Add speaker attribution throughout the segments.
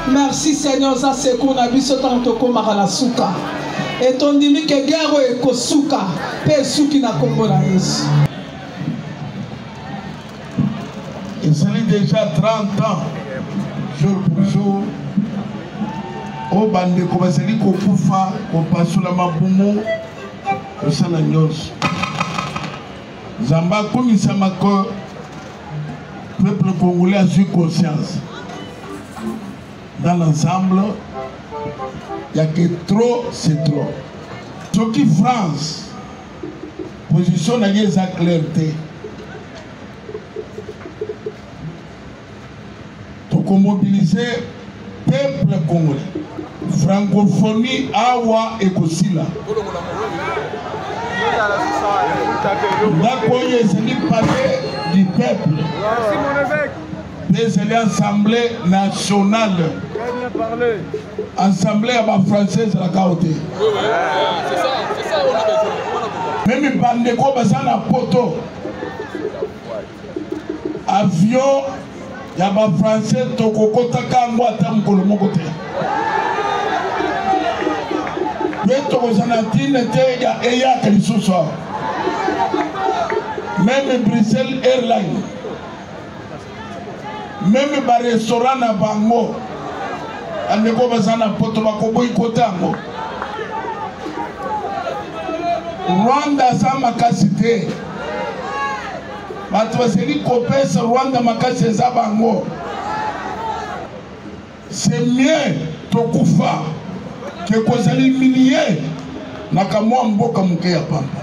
Speaker 1: Merci Seigneur, ça c'est qu'on a vu ce temps de komara la souka. Et ton dimi que guerre et kosuka, pe souki na kombo na Yesu.
Speaker 2: Il s'est déjà 30 ans, jour pour jour. Au bande commencé à kufa, au passe la mabumo, au salanyos. Zamba comme ça m'a peuple congolais a eu conscience. Dans l'ensemble, il n'y a que trop, c'est trop. Ce qui France, position n'a pas clarté. Donc, mobiliser le peuple congolais. Francophonie, Awa et Kosila. D'accord, c'est parler du peuple.
Speaker 3: Merci mon évêque.
Speaker 2: C'est l'Assemblée nationale. Assemblée à ma française la côté.
Speaker 3: C'est ça, on a besoin.
Speaker 2: Même Bandeko Basana Poto. Avion, il y a ma français Tokoko Takangwa Tamkolo Mokote. Beto Zanatine Teya Eya Kalisoso. Même Bruxelles Airlines. Même les restaurants à Bango, on ne peut pas poto boycotter. Rwanda ça makasité. Matwaseli kopes Rwanda makasé za Bango. C'est mieux tokufa que kozali milliers na kamwa mboka muke ya pamba.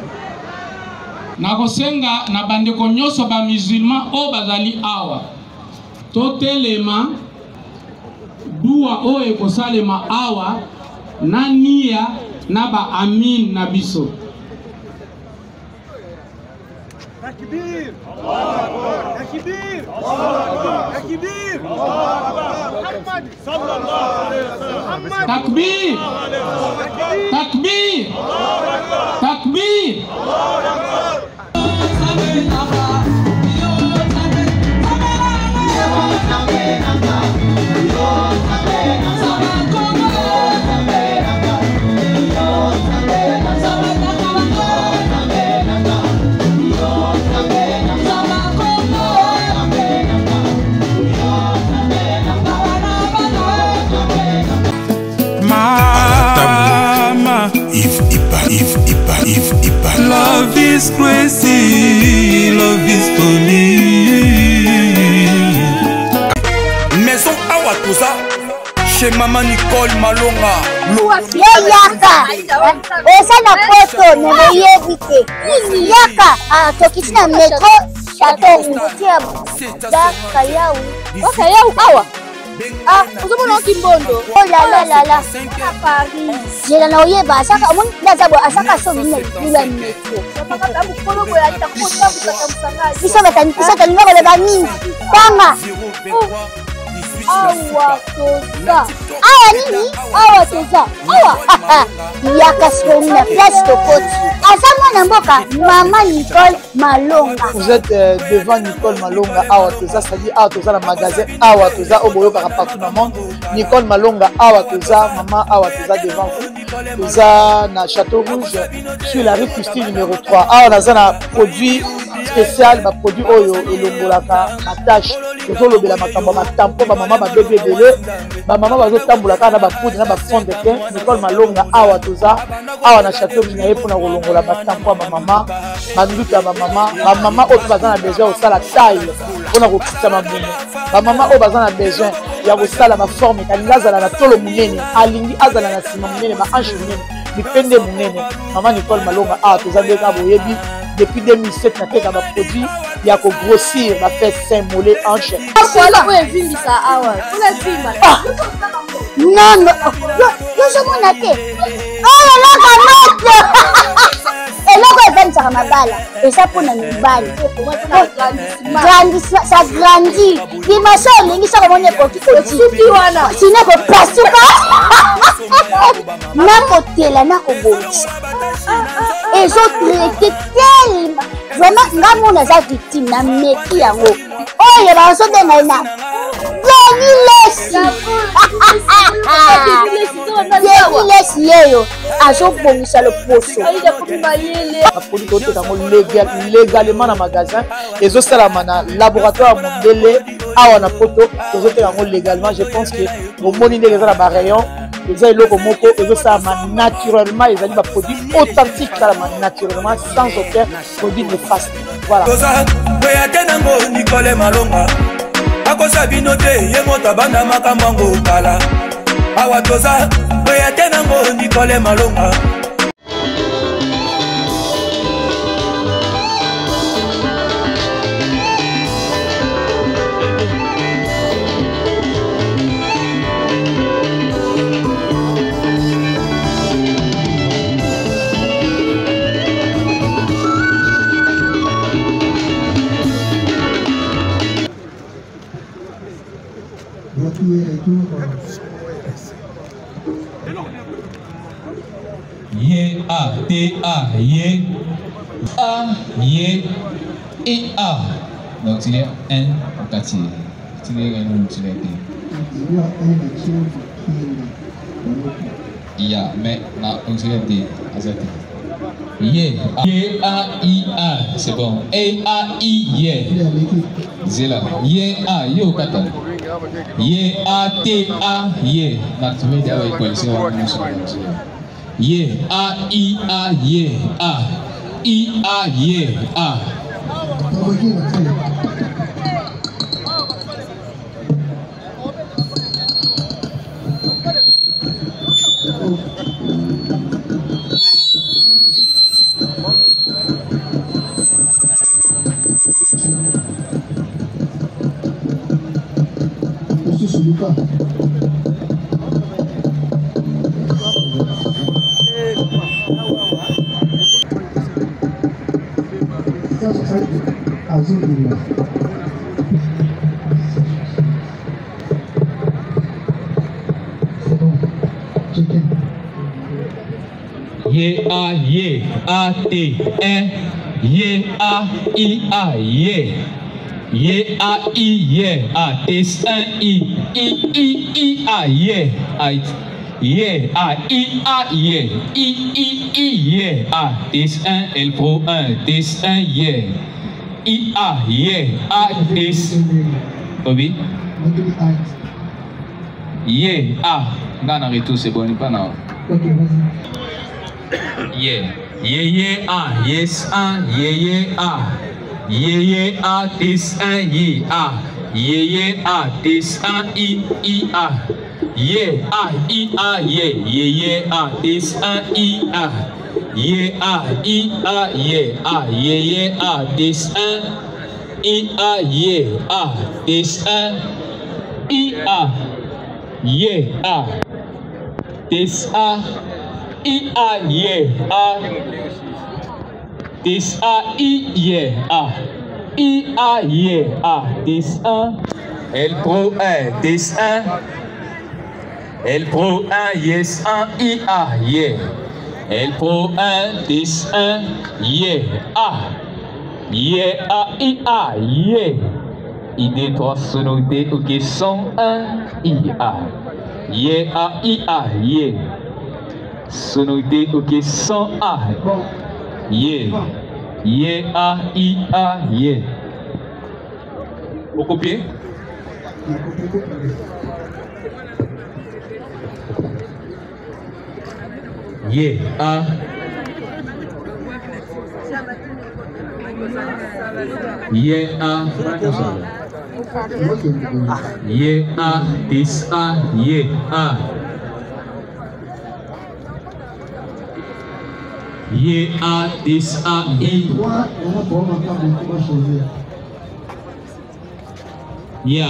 Speaker 4: Na kosenga na bandeko nyoso ba musulman o bazali awa. Totelema dua o ekosalema awa na nia na ba amin na biso.
Speaker 3: Takbir! Takbir! Takbir! Muhammad sallallahu alayhi wasallam.
Speaker 4: Takbir! Takbir! Takbir!
Speaker 5: Mama, if love is crazy, love is for me.
Speaker 6: Maison Awatusa, chez Maman Nicole Malonga.
Speaker 7: Yaka, esa na poto ne yebite. Yaka, tokisina metro chateau ndia daka yau. Oka yau awa. Ah, vous avez un kimbondo. Oh là là là. À Paris. J'ai la noyé bas. Ça, on a d'abord à chaque fois une métro. Ils sont à numéro de banni. Tama. Awa toza. Awa nini? Awa toza. Awa. Yaka sur une place de côte. Azama Namboka, Maman Nicole Malonga.
Speaker 8: Vous êtes devant Nicole Malonga, Awa Toza, c'est-à-dire Awa Toza, le magasin Awa Toza, au Boyo partout dans le monde. Nicole Malonga, Awa Toza, Maman Awa Toza devant vous. Toza, na Château Rouge, sur la rue Custine numéro 3. Awa Toza, un produit spécial, un produit Oyo, et l'Ongolaka, ma tâche. Je veux le makambo, ma tampo, ma maman, ma bébé belé, ma maman va jouer tamboulaka, na ba poudre, na ba fond de teint. Nicole Malonga, Awa Toza, Awa na Château Rouge, na pour na Rolongola, ma tampo, ma maman, ma nduka, ma maman, au bazan a besoin au la taille, on a repris ma boum. Ma maman, au bazan a besoin, il y a au sala ma forme, et quand azala na tolo munene, alingi azala na sima munene, ma hanche munene, dipende munene. Maman Nicole Malonga, Awa Toza, beka boyebi. Depuis 2007, na teka ba produit ya ko grossir, ba fait sein mollet hanche.
Speaker 7: Voilà où est vindi ça awa. Pour la vima. Non, yo je m'en atte. Oh là là, et là quoi vend ça mabala. Et ça pour na mibali. Grandissement, ça grandit. Dimension lingi ça comme on est petit petit wana. Sine ko pasuka. Na kotela na ko bonchi. Et je traité tellement vraiment ngamo na za victime na meki yango. Oh ya ba bazobenga ina Lesi yeyo azobongisa loposo baproduit toteka yango légalement na magasin ezosalama na laboratoire mondele awa na poto tozoteka yango légalement. Je pense que omoni ndenge eza na barayon eza eloko moko ezosalama naturellement, ezali baproduit authentique salama naturellement sans aucun produit néfaste. Voilà.
Speaker 6: Nicole Malonga akosa bino te ye moto abanda makambo yango kala awa toza oya te nango Nicole Malonga.
Speaker 9: Ye a T A ye a ye et a. Donc il y a un quartier. Il y a un il y a mais na on se dit Ye a I a c'est bon. E a I ye. C'est là. Ye a yo kata. Ye a T A ye. Na tu veux dire avec quoi c'est Ye a I a ye a I a ye a. Ye a ye a T E ye a I a ye ye a I ye a T S I a ye a ye a I a ye I ye a T S 1 L pro 1 T S 1 ye I a ye a T S Obi ye a Gana retour c'est bon pas non. Ye a yes a ye a tis a ye a tis a I a ye a ye a tis a I a ye a tis a tis a ye a tis a I a ye a tis a ye a ye a tis a L pro 1 tis a L pro 1 yes a I a ye L pro 1 tis a ye a I a ye ID 3 sonorité ok 101 I a ye a I a ye sonorité ok 100 A ye a I a ye. Vous copiez? Ye a ye a ye a tis a ye a ye a tis a I ya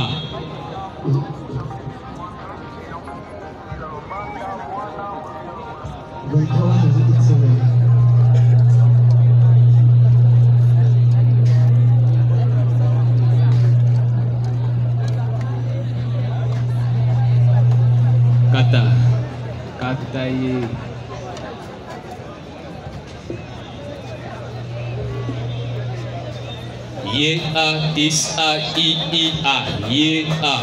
Speaker 9: kata ye Ye-A, this A, I-I-A, Ye-A.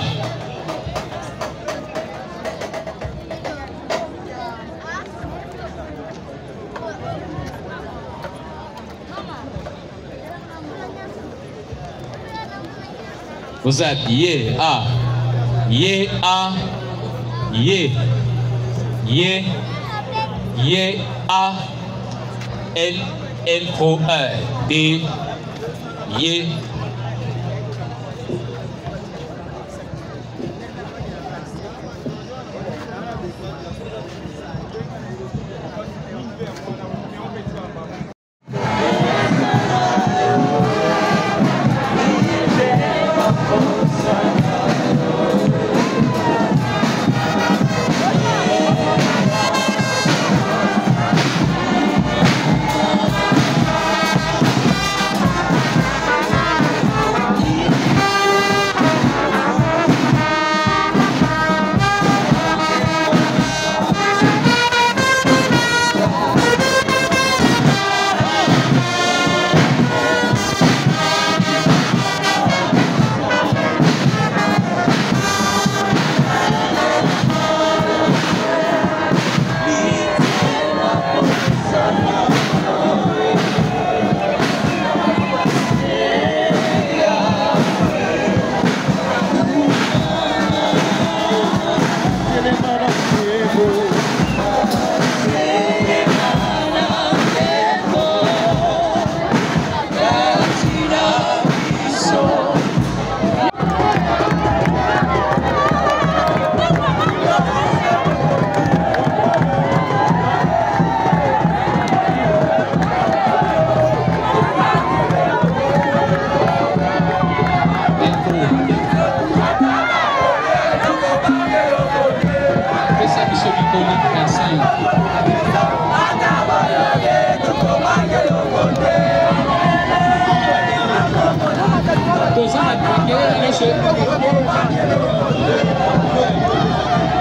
Speaker 9: Vous êtes Ye-A, Ye-A, Ye, Ye, Ye-A, L-O-E, D, Ye.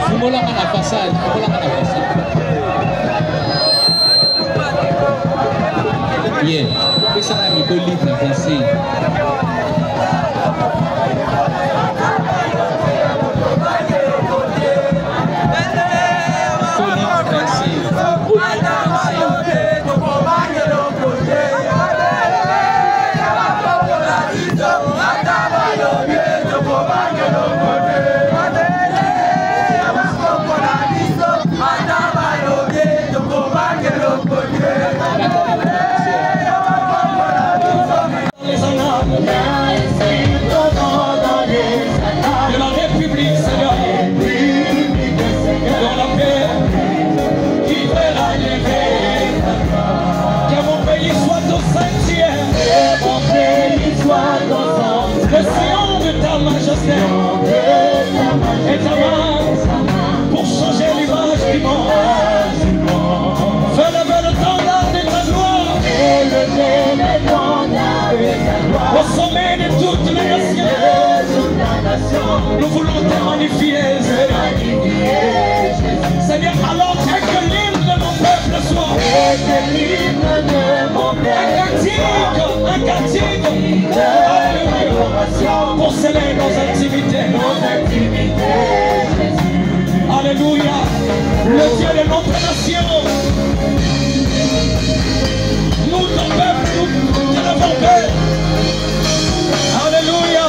Speaker 4: Fumolanga na façade, fumolanga na façade. Yeah, pesa na mikoli na façade.
Speaker 10: Et ta main pour changer l'image du monde. Fais lever le standard de ta gloire au sommet de toutes les nations. Nous voulons te magnifier, Seigneur, alors que l'hymne de mon peuple soit un cantique, pour sceller nos intimités. Alléluia, le Dieu de notre nation. Nous, ton peuple, nous te l'avons fait. Alléluia.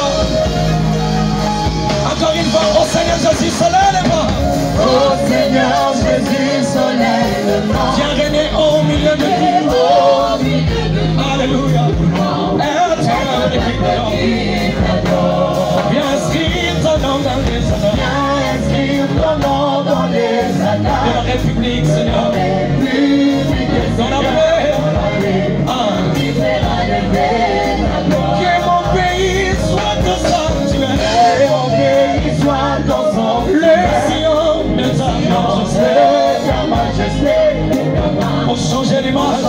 Speaker 10: Encore une fois, oh Seigneur Jésus, soleil les mains.
Speaker 11: Oh Seigneur Jésus, soleil les mains.
Speaker 10: Viens régner au milieu de nous. Alléluia. Éternel viens inscrire ton nom dans les annales.
Speaker 11: Viens inscrire ton nom dans les annales.
Speaker 10: De la République, Seigneur. Dans la paix. Que mon pays soit ton sanctuaire.
Speaker 11: Que mon pays soit ton sanctuaire.
Speaker 10: Sion de ta
Speaker 11: majesté.
Speaker 10: Pour changer l'image.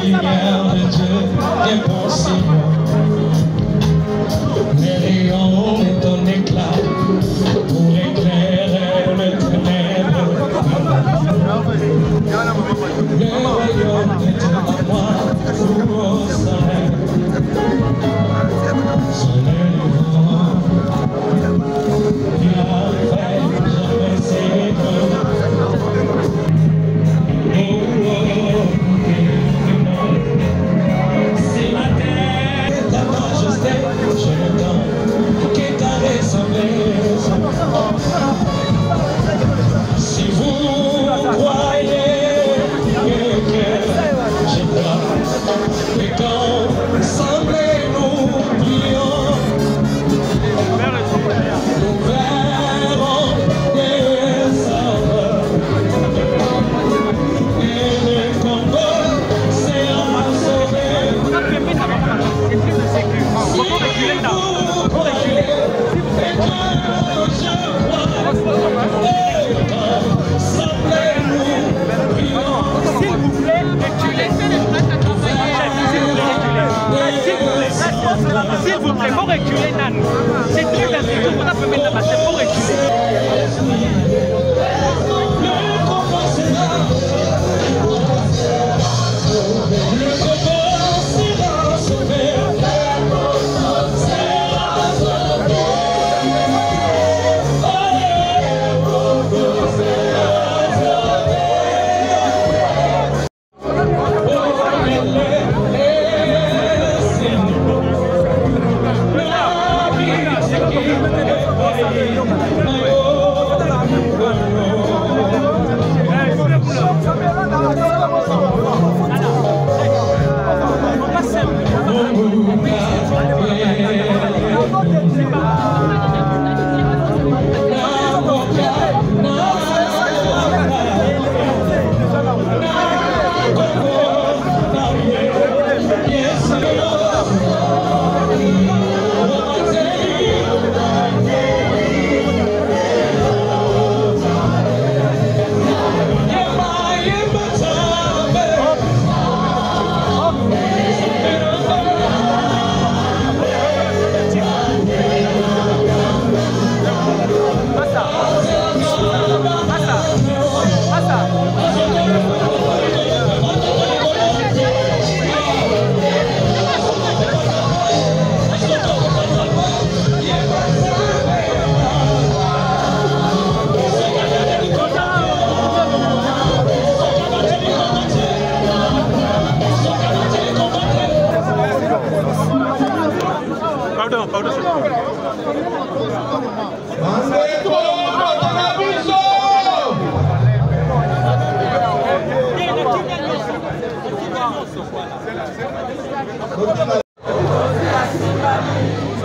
Speaker 10: Lumière de Dieu est possible. Les rayons de ton éclat pour éclairer le ténèbre. Le Et quand ensemble nous prions, nous verrons descendre. Et le Congo sera sauvé.
Speaker 3: S'il vous plaît, faut reculer, Nan. C'est très important, on a pu mettre la base, faut reculer.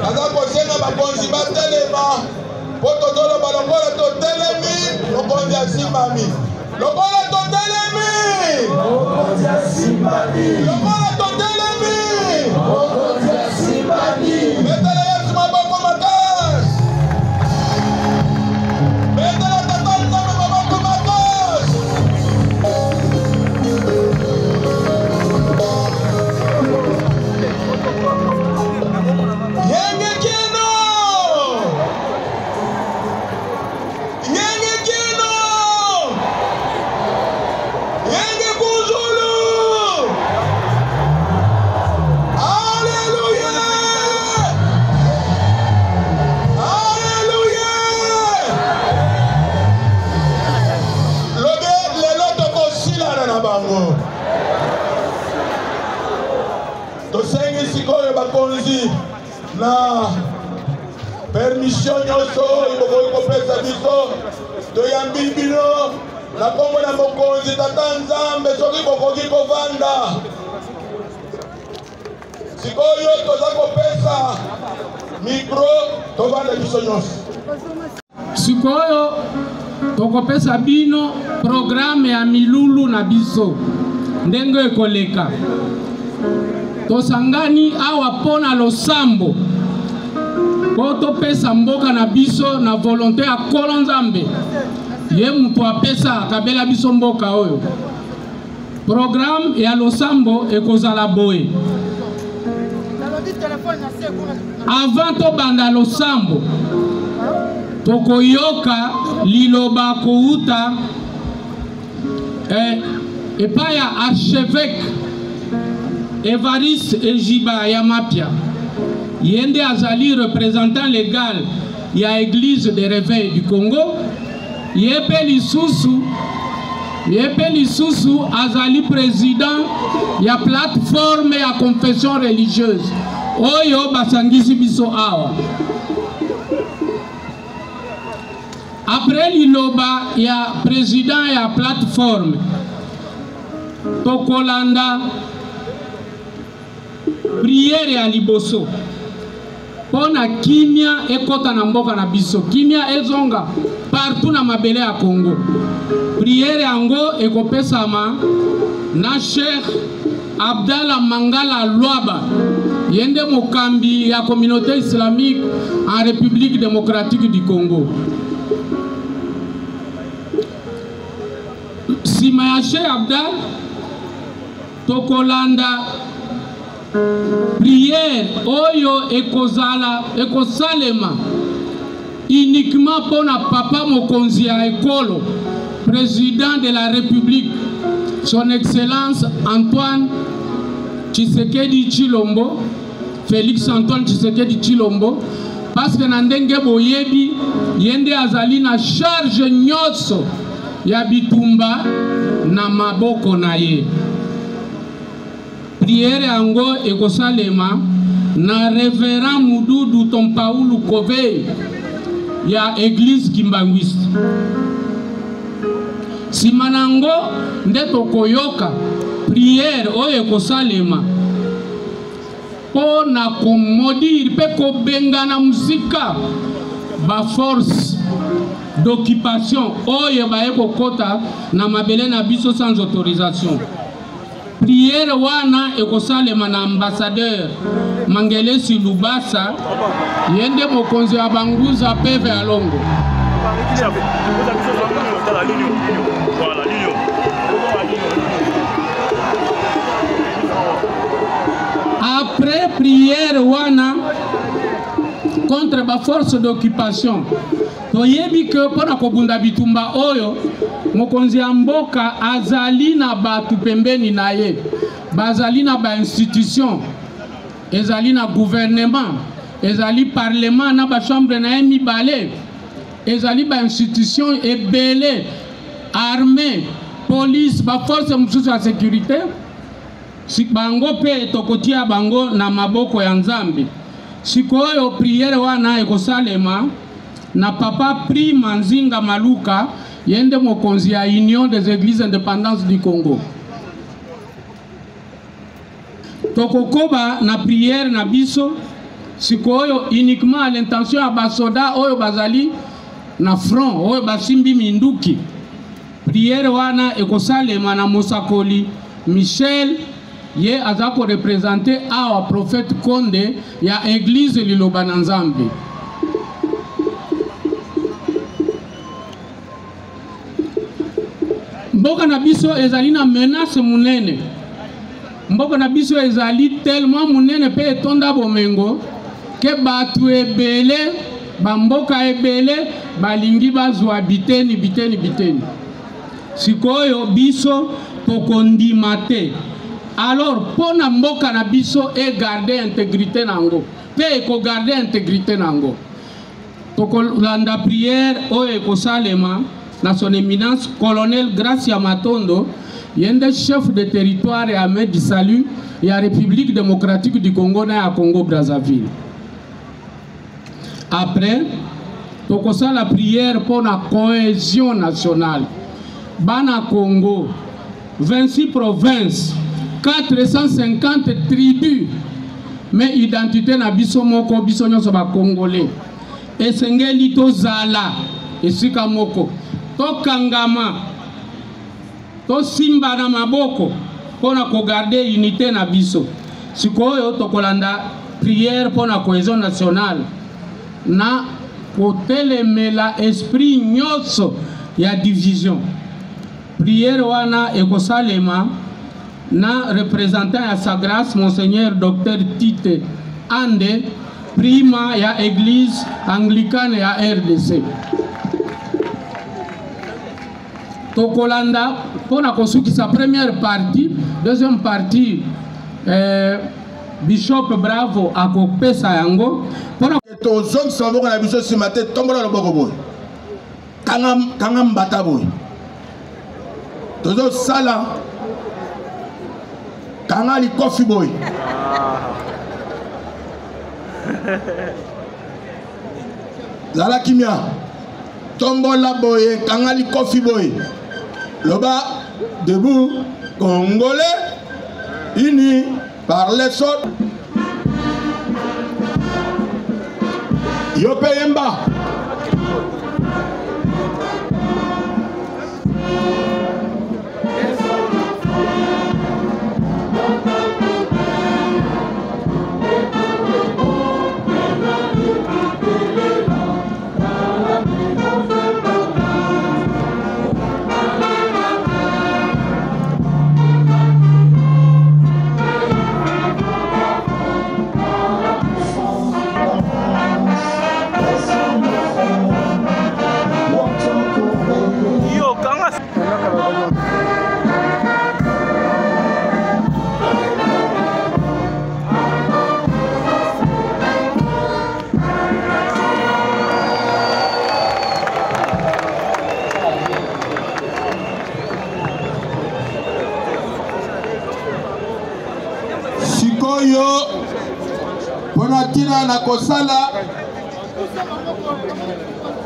Speaker 2: Naza kosenga bakonzi batelema po tozoloba lokola totelemi mokonzi asimbami lokola totelemi lokola totelemi betela Yesu maboko makasi betela tata nzambe maboko makasi tosengi sikoyo bakonzi na permission nyonso ibokoki kopesa biso toyambi bino na kombo na mokonzi tata nzambe soki bokoki kovanda sikoyo toza kopesa mikro tovanda biso nyonso
Speaker 4: sikoyo tokopesa bino programme ya milulu na biso ndenge ekoleka tosangani awa pona losambo po topesa mboka na biso na volonté ya Nkolo Nzambe ye mutu apesa akabela biso mboka oyo programme ya losambo ekozala boye avant tobanda losambo tokoyoka liloba kouta epai ya archevêque Evariste Ejiba Yamapia yende azali représentant légal ya église de réveil du Congo yepe lisusu azali président ya plateforme ya confession religieuse oyo basangisi biso awa après liloba ya président ya plateforme tokolanda prière ya liboso pona kimia ekota na mboka na biso, kimia ezonga partout na mabele ya Congo. Prière yango ekopesama na Cheikh Abdallah Mangala Lwaba, yende mokambi ya communauté islamique en République démocratique du Congo. Sima ya Cheikh Abdallah tokolanda prière oyo ekosalema uniquement pour na papa mokonzi ya ekolo, président de la République, son excellence Antoine Tshisekedi Tshilombo, Félix Antoine Tshisekedi Tshilombo, parce que nandenge boyebi yende azali na charge nyoso ya bitumba na maboko na ye. Prière yango ekosalema na Révérend Mududu Tompaulu Kove ya Église Kimbangwiste. Simanango nde tokoyoka prière oyo ekosalema po na komodiri pe kobenga na musika ba force d'occupation oyo baye kokota na mabele na biso sans autorisation. Prière wana ekosalema na ambassadeur Mangelesi Lubasa yende mokonzi wa banguza peve alongo. Après prière wana contre la force d'occupation, toyebi que pona kobunda bitumba oyo mokonzi ya mboka azali na batu pembeni na ye, bazali na ba institution, ezali na gouvernement, ezali parlement na ba chambre na mibale, ezali ba institution ebele, armée, police, ba force mususu ya sécurité. Si bango pe tokotia bango na maboko ya Nzambe. Sikoyo prière wana ekosalema na papa Prima Nzinga Maluka yende mokonzi ya Union des Églises Indépendantes du Congo. Tokokoba na prière na biso sikoyo uniquement à l'intention ya basoda oyo bazali na front oyo basimbi minduki. Prière wana ekosalema na Mosakoli Michel ye azako représenter awa prophète Konde ya église Liloba na Nzambe. Mboka na biso ezali na menace munene. Mboka na biso ezali tellement munene pe etonda bomengo ke batu ebele bamboka ebele balingi bazwa biteni. Sikoyo biso tokondima te. Alors, pour na mboka na biso et garder intégrité nango, pe ko garder intégrité nango. Toko landa prière o eko salema na son éminence colonel Gracia Matondo, yende chef de territoire et armée du salut et la République démocratique du Congo na ya Congo Brazzaville. Après, toko sa la prière pour la cohésion nationale. Bana Congo, 26 provinces, 450 tribus, mais identité na biso moko biso nyonso ba congolais. Esengeli to zala esika moko. To kangama. To simba na maboko pona ko garder unité na biso. Sikoyo tokolanda prière pona cohésion nationale. Na kotelemela esprit nyonso ya division. Prière wana ekosalema na représentant à sa grâce Monseigneur Dr Tite Ande, prima ya église anglicane ya RDC. Tokolanda pona kosuki sa première partie, deuxième partie Bishop Bravo akopesa yango pona
Speaker 2: tozong samboko na biso simate tombola loboko boy. Kangam mbata boy. Tozo sala Kangali coffee boy. Zala kimia. Tombola boy, Kangali coffee boy. Loba debout, Congolais, unis par les sortes. Yope Yemba.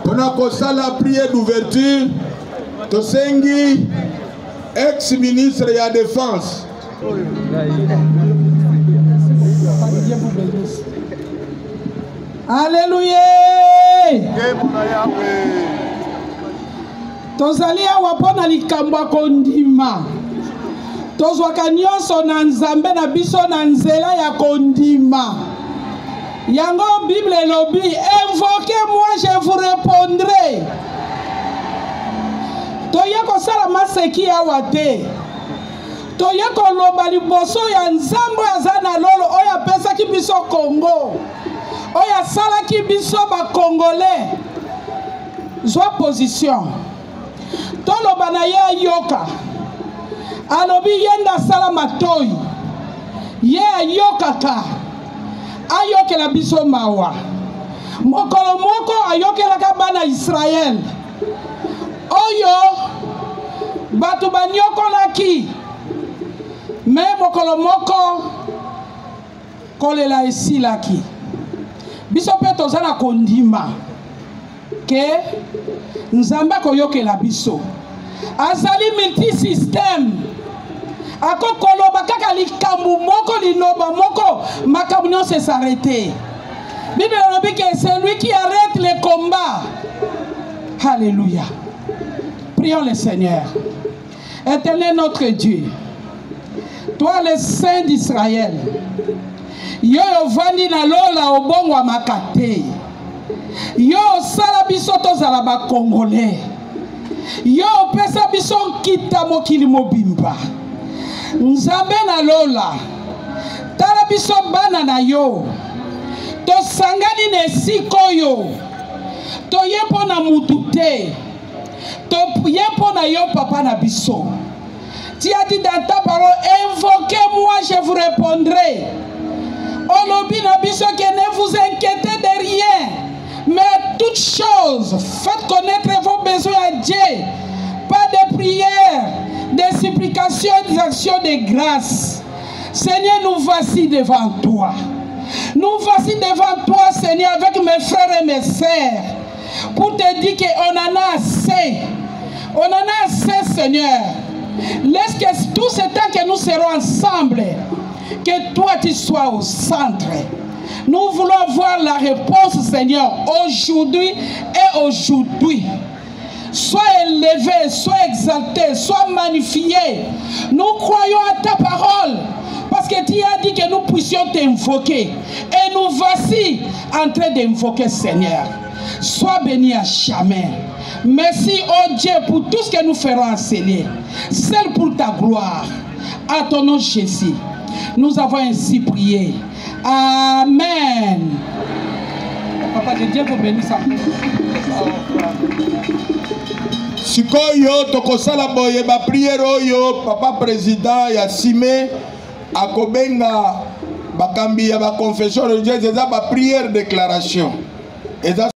Speaker 2: Pona kosala prière d'ouverture tosengi ex-ministre de la Défense
Speaker 1: Alléluia. Tozali awa pona likambo kondima tozwaka nyonso na nzambe na biso na nzela ya kondima. Yango Bible elobi, invoquez-moi, je vous répondrai. Toye kosala maseki awa te. Toye koloba liboso ya nzambo aza na lolo oyo apesaki biso Congo. Oyo asalaki biso ba Congolais. Zwa position. Toloba na ye yoka. Alobi yenda sala matoi. Ye ayokaka. Ayokela biso mawa. Mokolo moko ayokelaka bana Israël. Oyo batu banyokolaki. Me mokolo moko kolela esilaki. Biso pe toza na kondima ke nzambe koyokela biso. Azali multi système. Ako koloba kaka likambu moko liloba moko makambu nyonso s'arrêter. Bible elobi que c'est lui qui arrête les combats. Alléluia. Prions le Seigneur. Éternel notre Dieu, toi le Saint d'Israël, yo vandi na lola obongwa makate, yo sala biso tozala ba Congolais, yo pesa biso kita mokili mobimba. Nzambe na lola tala biso bana na yo tosangani na esika oyo toye mpona mutu te toye mpona yo papa na biso. Tu as dit dans ta parole, invoquez-moi, je vous répondrai. Olobi na biso que ne vous inquiétez de rien, mais toutes choses faites connaître vos besoins à Dieu, pas de prières, des supplications, des actions de grâce. Seigneur, nous voici devant toi. Nous voici devant toi, Seigneur, avec mes frères et mes sœurs, pour te dire qu'on en a assez. On en a assez, Seigneur. Laisse que tout ce temps que nous serons ensemble, que toi tu sois au centre. Nous voulons voir la réponse, Seigneur, aujourd'hui et aujourd'hui. Sois élevé, sois exalté, sois magnifié. Nous croyons à ta parole parce que tu as dit que nous puissions t'invoquer. Et nous voici en train d'invoquer, Seigneur. Sois béni à jamais. Merci, oh Dieu, pour tout ce que nous ferons enseigner. Seul pour ta gloire. À ton nom, Jésus. Nous avons ainsi prié. Amen. Papa de Dieu vous bénisse.
Speaker 2: Sikoyo tokosala boye ba prière oyo papa président ya Sime akobenga bakambi ya ba confession religieuse eza ba prière déclaration eza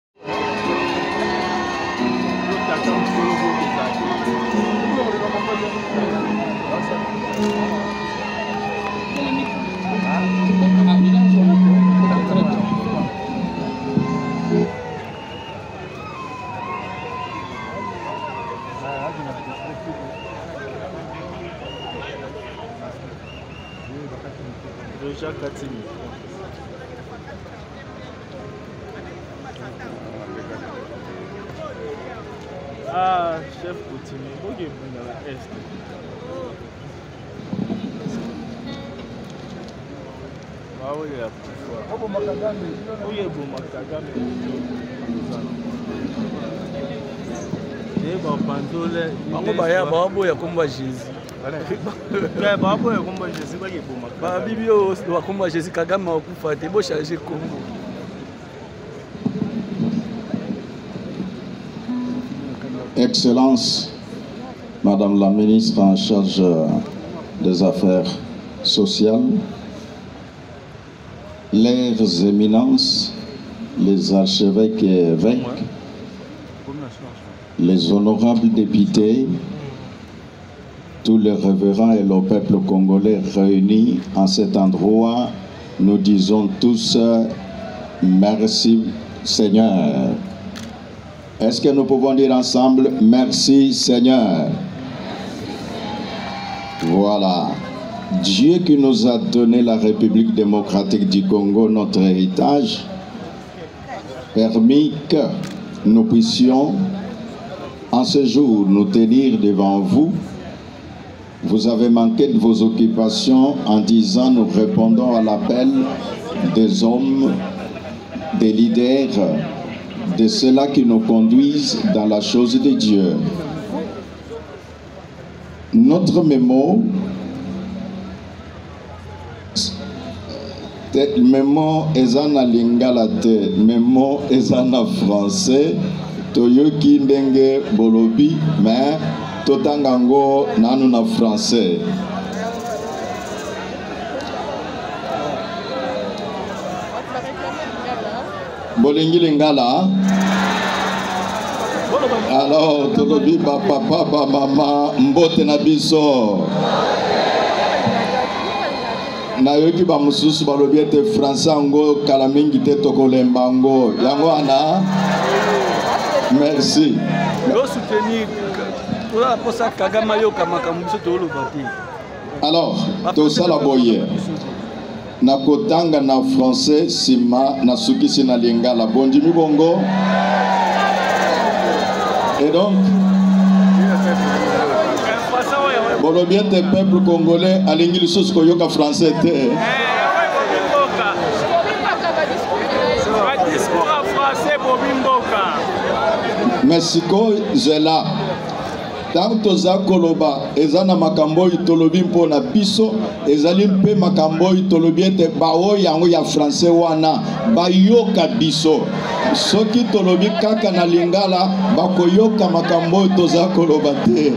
Speaker 3: Ah, chef coutumier, vous qui êtes dans la Est. Ah oui, la fois. Oui, bon, Makagame. Eh, bon, Panzole.
Speaker 12: Bango baya babo ya komba Jésus.
Speaker 3: Ouais, babo ya komba Jésus, ba ye bon Makagame.
Speaker 12: Ba bibio wa komba Jésus Kagame okufa te bo changer Congo.
Speaker 13: Excellence, Madame la ministre en charge des Affaires sociales, leurs éminences, les archevêques et évêques, les honorables députés, tous les révérends et le peuple congolais réunis en cet endroit, nous disons tous merci Seigneur. Est-ce que nous pouvons dire ensemble merci Seigneur? Voilà. Dieu qui nous a donné la République démocratique du Congo, notre héritage, permis que nous puissions en ce jour nous tenir devant vous. Vous avez manqué de vos occupations en disant nous répondons à l'appel des hommes, des leaders, de ceux-là qui nous conduisent dans la chose de Dieu. Notre mémo est en lingala te, mémo est en français, toyoki ndenge bolobi, mais totangango nanu na français. Bolingi lingala. Alors, tolobi ba papa ba mama mbote na biso. Na yoki ba mususu balobi ete français ngo kala mingi te tokolemba ngo. Yango ana. Merci.
Speaker 12: Yo soutenir pour posa Kagame yo kamaka muso to lobati.
Speaker 13: Alors, to sala boye. Na kotanga na français sima na sukisi na lingala bondimi bongo. Et donc bolobien te peuple congolais alingi lisusu koyoka français te. Mexico zela tant toza koloba ezana makambo itolobi mpona biso ezali mpe makambo itolobi ete bao yango ya français wana bayoka biso soki tolobi kaka na lingala bakoyoka makambo toza koloba te.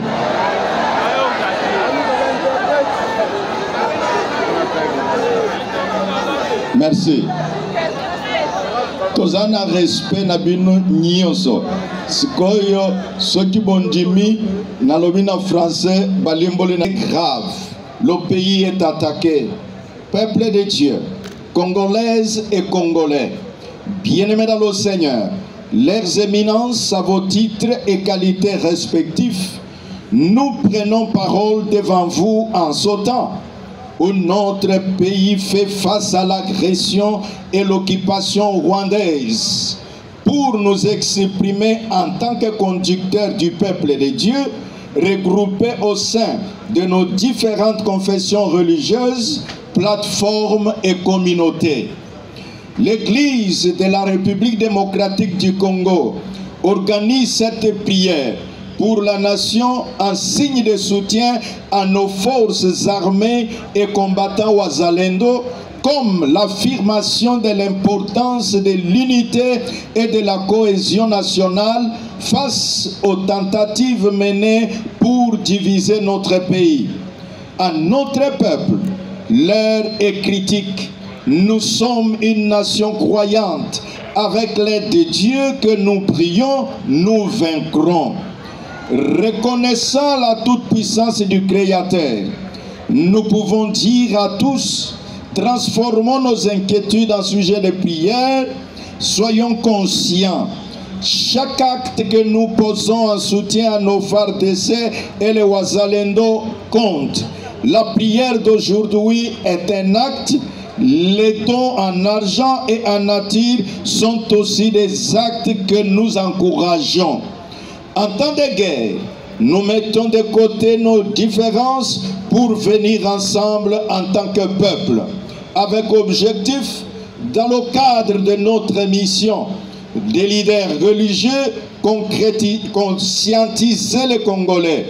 Speaker 13: Merci. Tozana respect na bino nyonso. Sikoyo soki bondimi na lobi na français balimboli na grave. Le pays est attaqué. Peuple de Dieu, Congolaises et Congolais, bien-aimés dans le Seigneur, leurs éminences à vos titres et qualités respectifs, nous prenons parole devant vous en ce temps où notre pays fait face à l'agression et l'occupation rwandaise, pour nous exprimer en tant que conducteurs du peuple de Dieu, regroupés au sein de nos différentes confessions religieuses, plateformes et communautés. L'Église de la République démocratique du Congo organise cette prière pour la nation en signe de soutien à nos forces armées et combattants Wazalendo, comme l'affirmation de l'importance de l'unité et de la cohésion nationale face aux tentatives menées pour diviser notre pays. À notre peuple, l'heure est critique. Nous sommes une nation croyante. Avec l'aide de Dieu que nous prions, nous vaincrons. Reconnaissant la toute-puissance du Créateur, nous pouvons dire à tous: transformons nos inquiétudes en sujet de prière, soyons conscients. Chaque acte que nous posons en soutien à nos FARDC et les Wazalendo compte. La prière d'aujourd'hui est un acte. Les dons en argent et en nature sont aussi des actes que nous encourageons. En temps de guerre, nous mettons de côté nos différences pour venir ensemble en tant que peuple, avec objectif, dans le cadre de notre mission, des leaders religieux, conscientiser les Congolais,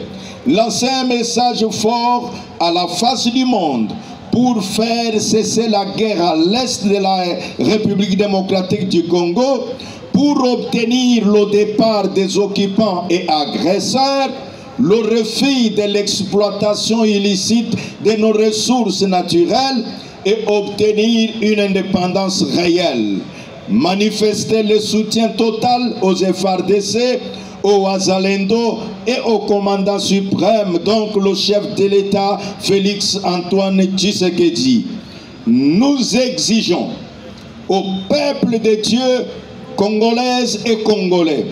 Speaker 13: lancer un message fort à la face du monde pour faire cesser la guerre à l'est de la République démocratique du Congo, pour obtenir le départ des occupants et agresseurs, le refus de l'exploitation illicite de nos ressources naturelles et obtenir une indépendance réelle. Manifester le soutien total aux FARDC, aux Wazalendo et au commandant suprême, donc le chef de l'État Félix Antoine Tshisekedi. Nous exigeons au peuple de Dieu, Congolaises et Congolais,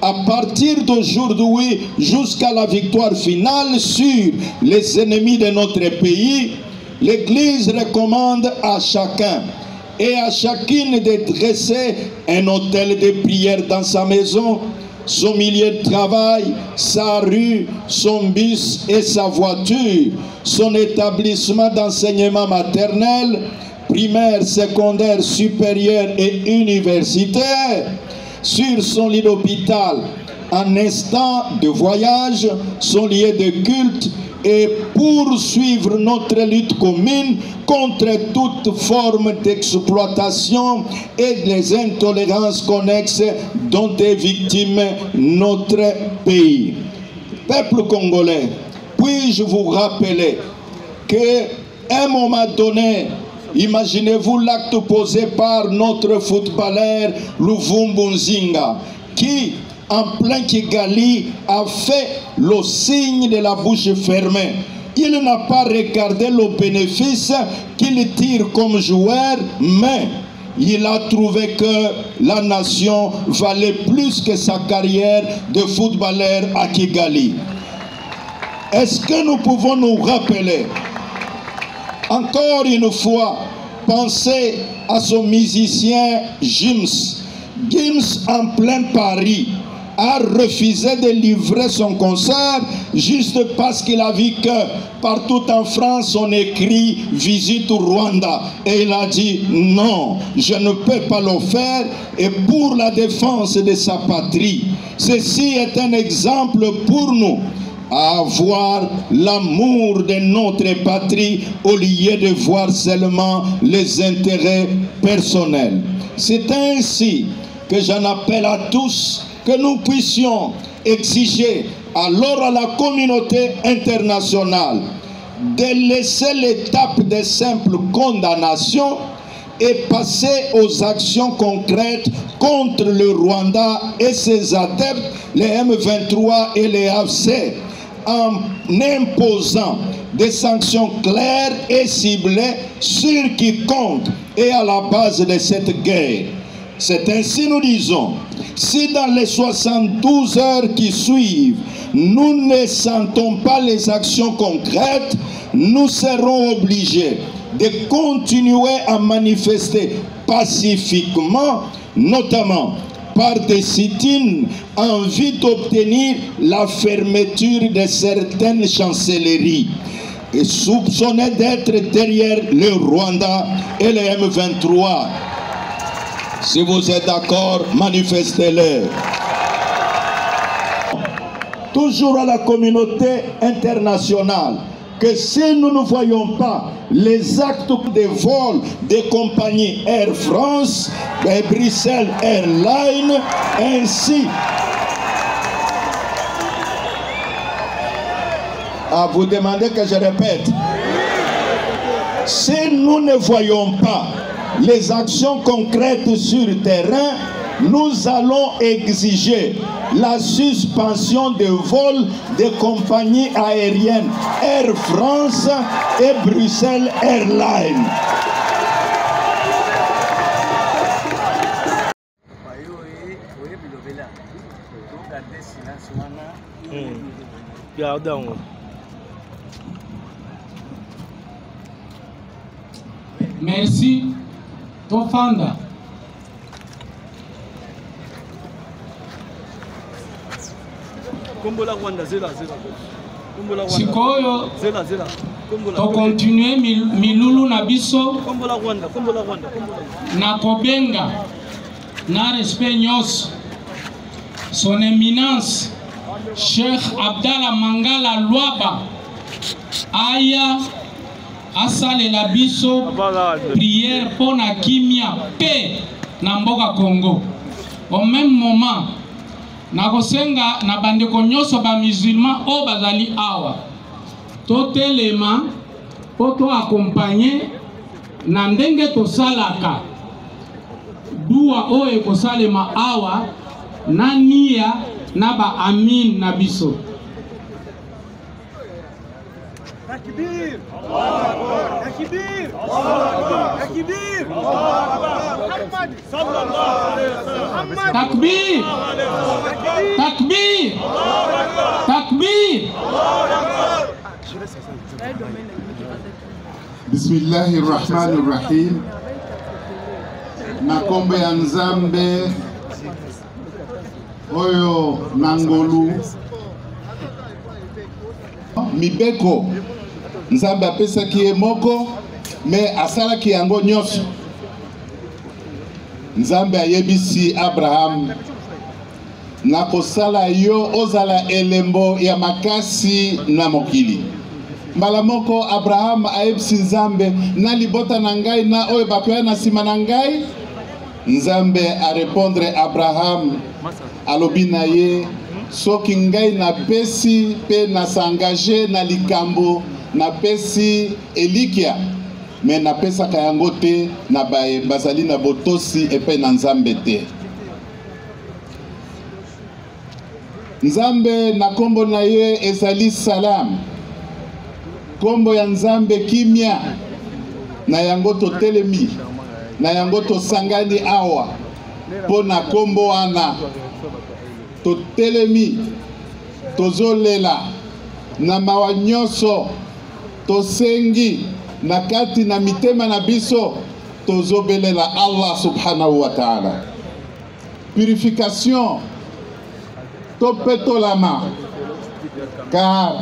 Speaker 13: à partir d'aujourd'hui jusqu'à la victoire finale sur les ennemis de notre pays, l'Église recommande à chacun et à chacune de dresser un hôtel de prière dans sa maison, son milieu de travail, sa rue, son bus et sa voiture, son établissement d'enseignement maternel, primaire, secondaire, supérieur et universitaire, sur son lit d'hôpital, en instant de voyage, son lieu de culte, et poursuivre notre lutte commune contre toute forme d'exploitation et les intolérances connexes dont est victime notre pays. Peuple congolais, puis-je vous rappeler qu'à un moment donné, imaginez-vous l'acte posé par notre footballeur Luvumbu Nzinga, qui, en plein Kigali, a fait le signe de la bouche fermée. Il n'a pas regardé le bénéfice qu'il tire comme joueur, mais il a trouvé que la nation valait plus que sa carrière de footballeur à Kigali. Est-ce que nous pouvons nous rappeler, encore une fois, penser à ce musicien Gims. Gims, en plein Paris, a refusé de livrer son concert juste parce qu'il a vu que partout en France on écrit « Visite au Rwanda » et il a dit « Non, je ne peux pas le faire » et pour la défense de sa patrie. Ceci est un exemple pour nous à avoir l'amour de notre patrie au lieu de voir seulement les intérêts personnels. C'est ainsi que j'en appelle à tous que nous puissions exiger alors à la communauté internationale de laisser l'étape de simple condamnation et passer aux actions concrètes contre le Rwanda et ses adeptes, les M23 et les AFC, en imposant des sanctions claires et ciblées sur quiconque est à la base de cette guerre. C'est ainsi, nous disons, si dans les 72 heures qui suivent, nous ne sentons pas les actions concrètes, nous serons obligés de continuer à manifester pacifiquement, notamment par des sit-ins en vue d'obtenir la fermeture de certaines chancelleries et soupçonnées d'être derrière le Rwanda et le M23. Si vous êtes d'accord, manifestez-le. Toujours à la communauté internationale, que si nous ne voyons pas les actes de vol des compagnies Air France et Bruxelles Airlines, ainsi à vous demander que je répète, si nous ne voyons pas les actions concrètes sur le terrain, nous allons exiger la suspension de vols des compagnies aériennes Air France et Bruxelles Airlines.
Speaker 4: Merci, Tofanda.
Speaker 12: Kombola Rwanda zela.
Speaker 4: Sikoyo
Speaker 12: zela.
Speaker 4: to continue milulu na biso.
Speaker 12: Kombola Rwanda.
Speaker 4: Na kobenga na respect nyos son éminence Cheikh Abdallah Mangala Luaba aya asalela biso prière pour na kimia pe na mboka Congo. Au même moment na kosenga na bandeko nyonso ba musulman o bazali awa totelema po to accompagner na ndenge tosalaka dua o ekosalema awa na nia na ba amin na biso.
Speaker 3: Takbir! Takbir! Takbir! Muhammad sallallahu alaihi wasallam.
Speaker 4: Takbir! Takbir! Takbir!
Speaker 13: Bismillahirrahmanirrahim. Nakombe ya Nzambe oyo nangolu mibeko Nzambe apesaki ye moko me asalaki yango nyonso. Nzambe ayebisi Abraham na kosala yo ozala elembo ya makasi na mokili. Mbala moko Abraham ayebisi Nzambe na libota na ngai na oyo bakoya na sima na ngai. Nzambe a répondre Abraham alobi na ye soki ngai na pesi pe na s'engager na likambo na pesi elikia me na pesaka yango te na bazali na botosi epe na Nzambe te. Nzambe na kombo na ye ezali salam. Kombo ya Nzambe kimia na yango totelemi na yango tosangani awa po na kombo wana totelemi tozolela na mawa nyonso tosengi na kati na mitema na biso tozobelela Allah subhanahu wa ta'ala. Purification topetolama car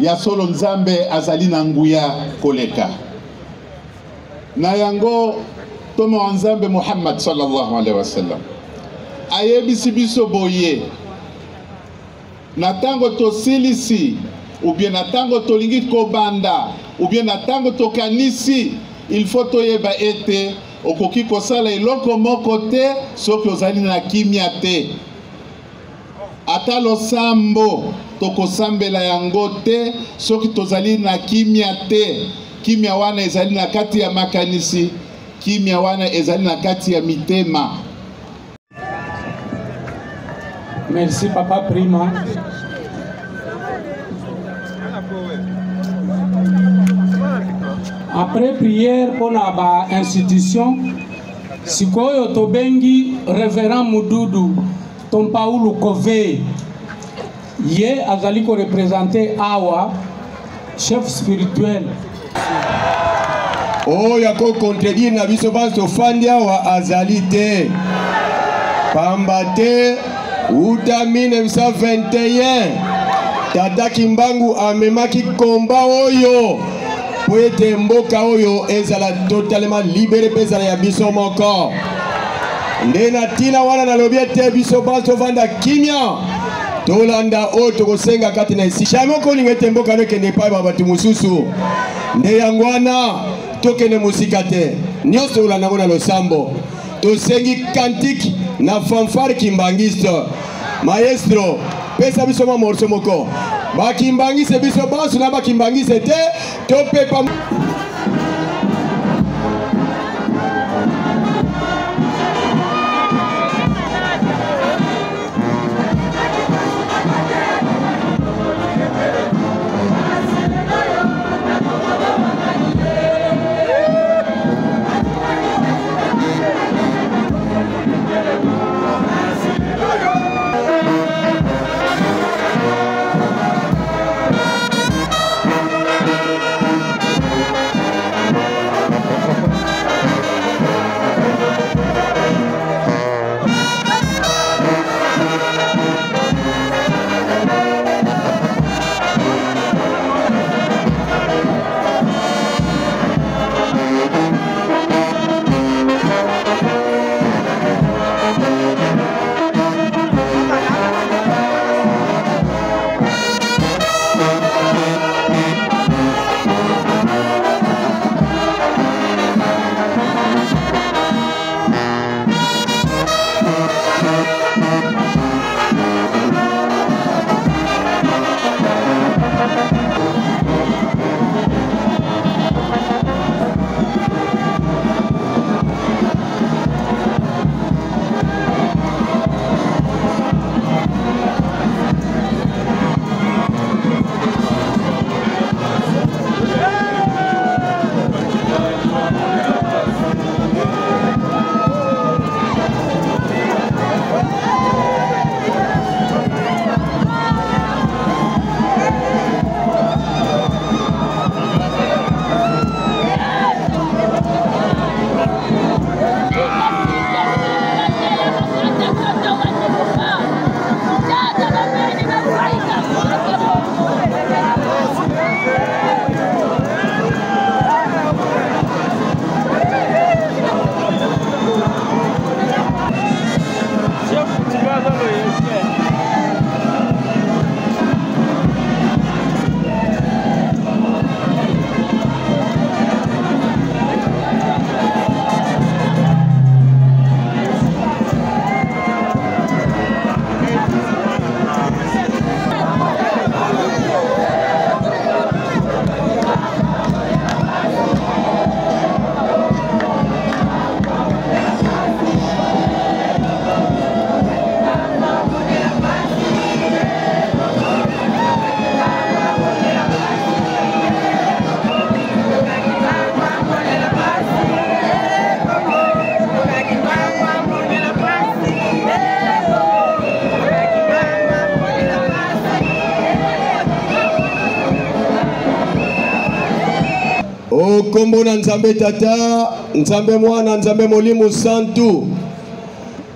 Speaker 13: ya solo Nzambe azali na nguya koleka na yango tomo wa Nzambe Muhammad sallallahu alaihi wasallam ayebisi biso boye na tango tosilisi ou bien na tango tolingi kobanda ou bien na tango tokanisi il faut toyeba ete okoki kosala eloko moko te soki ozali na kimia te. Ata losambo tokosambela yango te soki tozali na kimia te. Kimia wana ezali na kati ya makanisi, kimia wana ezali na kati ya mitema.
Speaker 4: Merci Papa Prima. Après prière pour la institution, sikoyo tobengi révérend Mududu Tompaulu Kove. Ye azaliko représenter awa chef spirituel.
Speaker 14: Oh yako contredire na biso baso fandi awa azalite. Pambate uta 1921 Tata Kimbangu amemaki komba oyo poete mboka oyo ezala totalement libéré pezala ya biso moko. Ndena tina wana na lobiete biso baso vanda kimia. Tolanda o tokosenga kati na isi. Shamoko lingete mboka no kende pa babatu mususu. Nde yangwana tokene musika te. Nyonso ulanda ngona losambo. Tosengi kantiki na fanfare kimbangiste. Maestro, pesa biso ma morso moko. Ba kimbangise biso baso na ba kimbangise te. Topepa kombo na nzambe tata, nzambe mwana, nzambe molimo santu.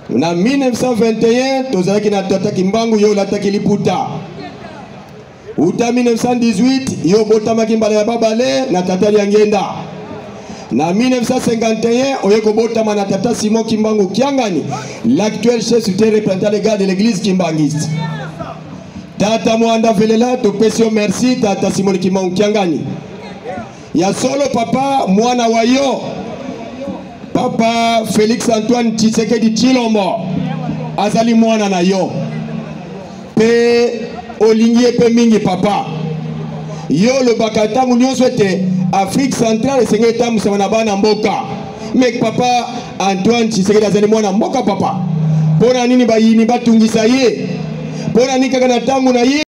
Speaker 14: Na 1921 tozalaki na tata Kimbangu yo lataki liputa. Uta 1918 yo botamaki mbala ya babale na tata Liangenda. Na 1951 oyeko botama na tata Simon Kimbangu Kiangani, l'actuel chef supérieur représentant légal de l'église kimbangiste. Tata Mwanda Velela topesio merci tata Simon Kimbangu Kiangani. Ya solo papa mwana wayo Papa Félix Antoine Tshisekedi Tshilombo azali mwana na yo pe olingi pe mingi papa yo le bakata nyonso ete Afrique centrale esengeli etambwisama na bana mboka mek papa Antoine Tshisekedi azali mwana mboka papa mpona nini bayini batungisa ye mpona nini kaka na ntango na ye.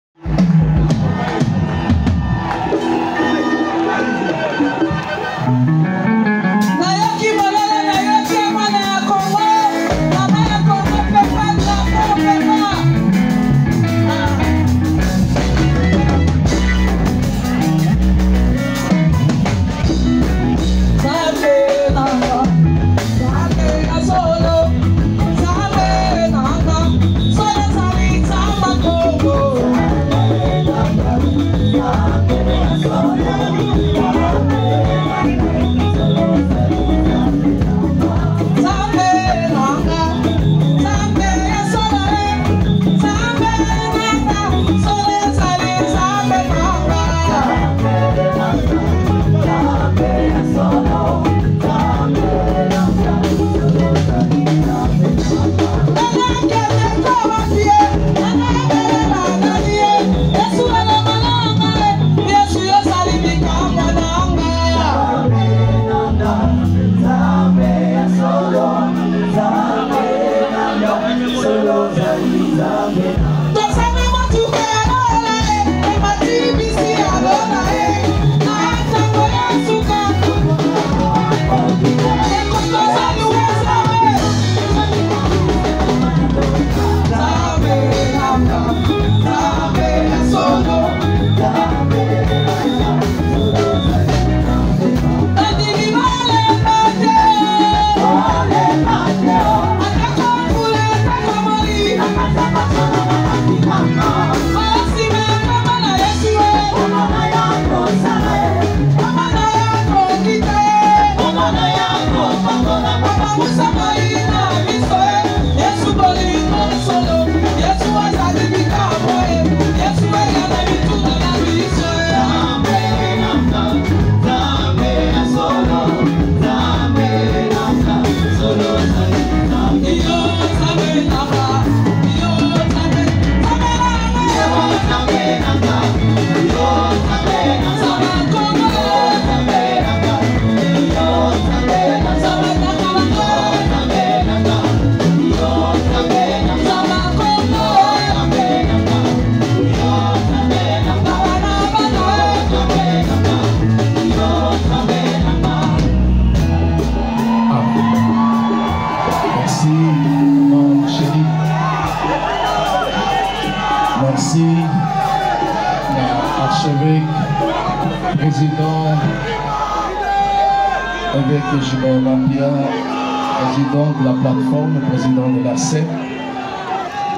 Speaker 15: Président de la plateforme, président de la CEP,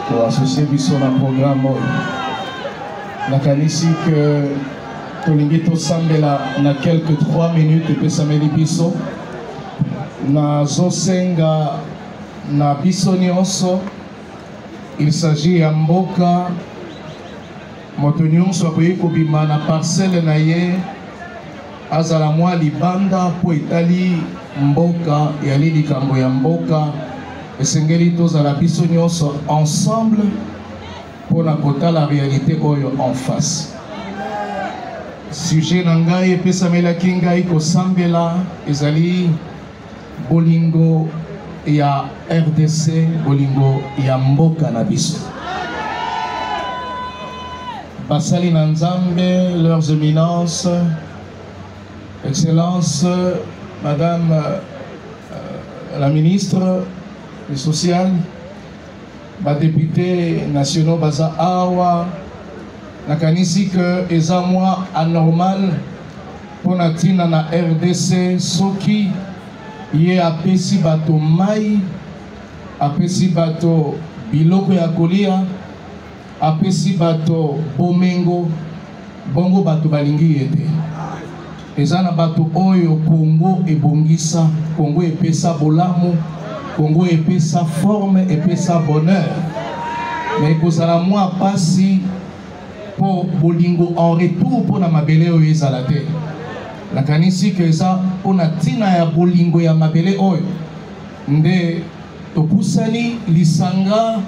Speaker 15: pour associer Bisso na programme. Nakanisi que Tolingito Sambela na quelques 3 minutes et Pesameli Bisso na Zosenga na Bisso Nyonso. Il s'agit ya mboka moto nyonso akoki kobima na parcelle na ye azala mwa libanda po etali mboka yali likambo ya mboka esengeli tozala biso nyonso ensemble mpona kotala réalité oyo en face. Sujet na ngai epesamelaki ngai kosambela ezali bolingo ya RDC, bolingo ya mboka na biso. Basali na Nzambe, leurs éminences, Excellence, Madame la ministre du Social, ma députée nationaux Baza Awa, nakanisi que eza moi anormal mpona ntina na RDC soki ye apesi bato mai, apesi bato biloko ya kolia, apesi bato bomengo, bongo bato balingi ye te. Eza na bato oyo Congo ebongisa, Congo epesa bolamu, Congo epesa forme, epesa bonheur. Mais kozala mwa pasi po bolingo en retour pona mabele oyo ezala te. Nakanisi ke eza pona tina ya bolingo ya mabele oyo nde topusani lisanga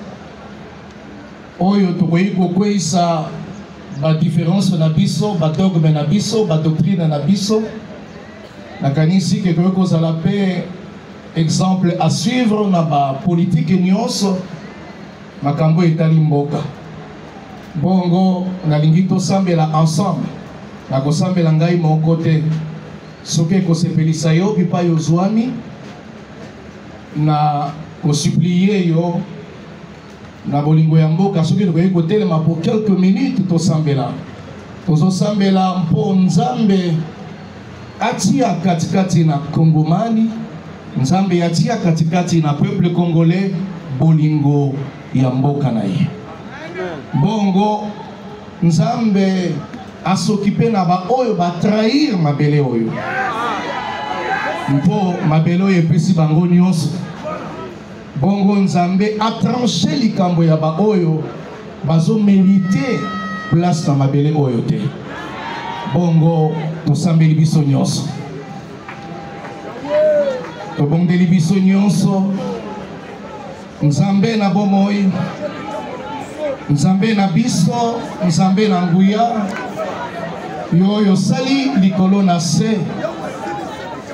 Speaker 15: oyo tokoyi kokweyisa ba différence na biso, ba dogme na biso, ba doctrine na biso. Nakanisi ke tokoyi kozala pe exemple à suivre na ba politique nyonso makambo etali mboka. Bongo nalingi tosambela ensemble, nakosambela ngai moko te, soki ekosepelisa yo bipai ozwami, na kosuplie yo na bolingo ya mboka. Soki tokoki kotelema pour quelques minutes tosambela, tozosambela mpo Nzambe atia katikati na Kongomani, Nzambe atia katikati na peuple congolais bolingo ya mboka na ye. Bongo Nzambe asokipe na ba oyo ba trahir mabele oyo, mpo mabele oyo epesi bango nyonso. Bongo Nzambe a tranché likambo ya ba oyo bazo mérité place na mabele oyo te. Bongo tosambeli biso nyonso, tobongeli biso nyonso. Nzambe na bomoi, Nzambe na biso, Nzambe na nguya, yo sali likolo na se,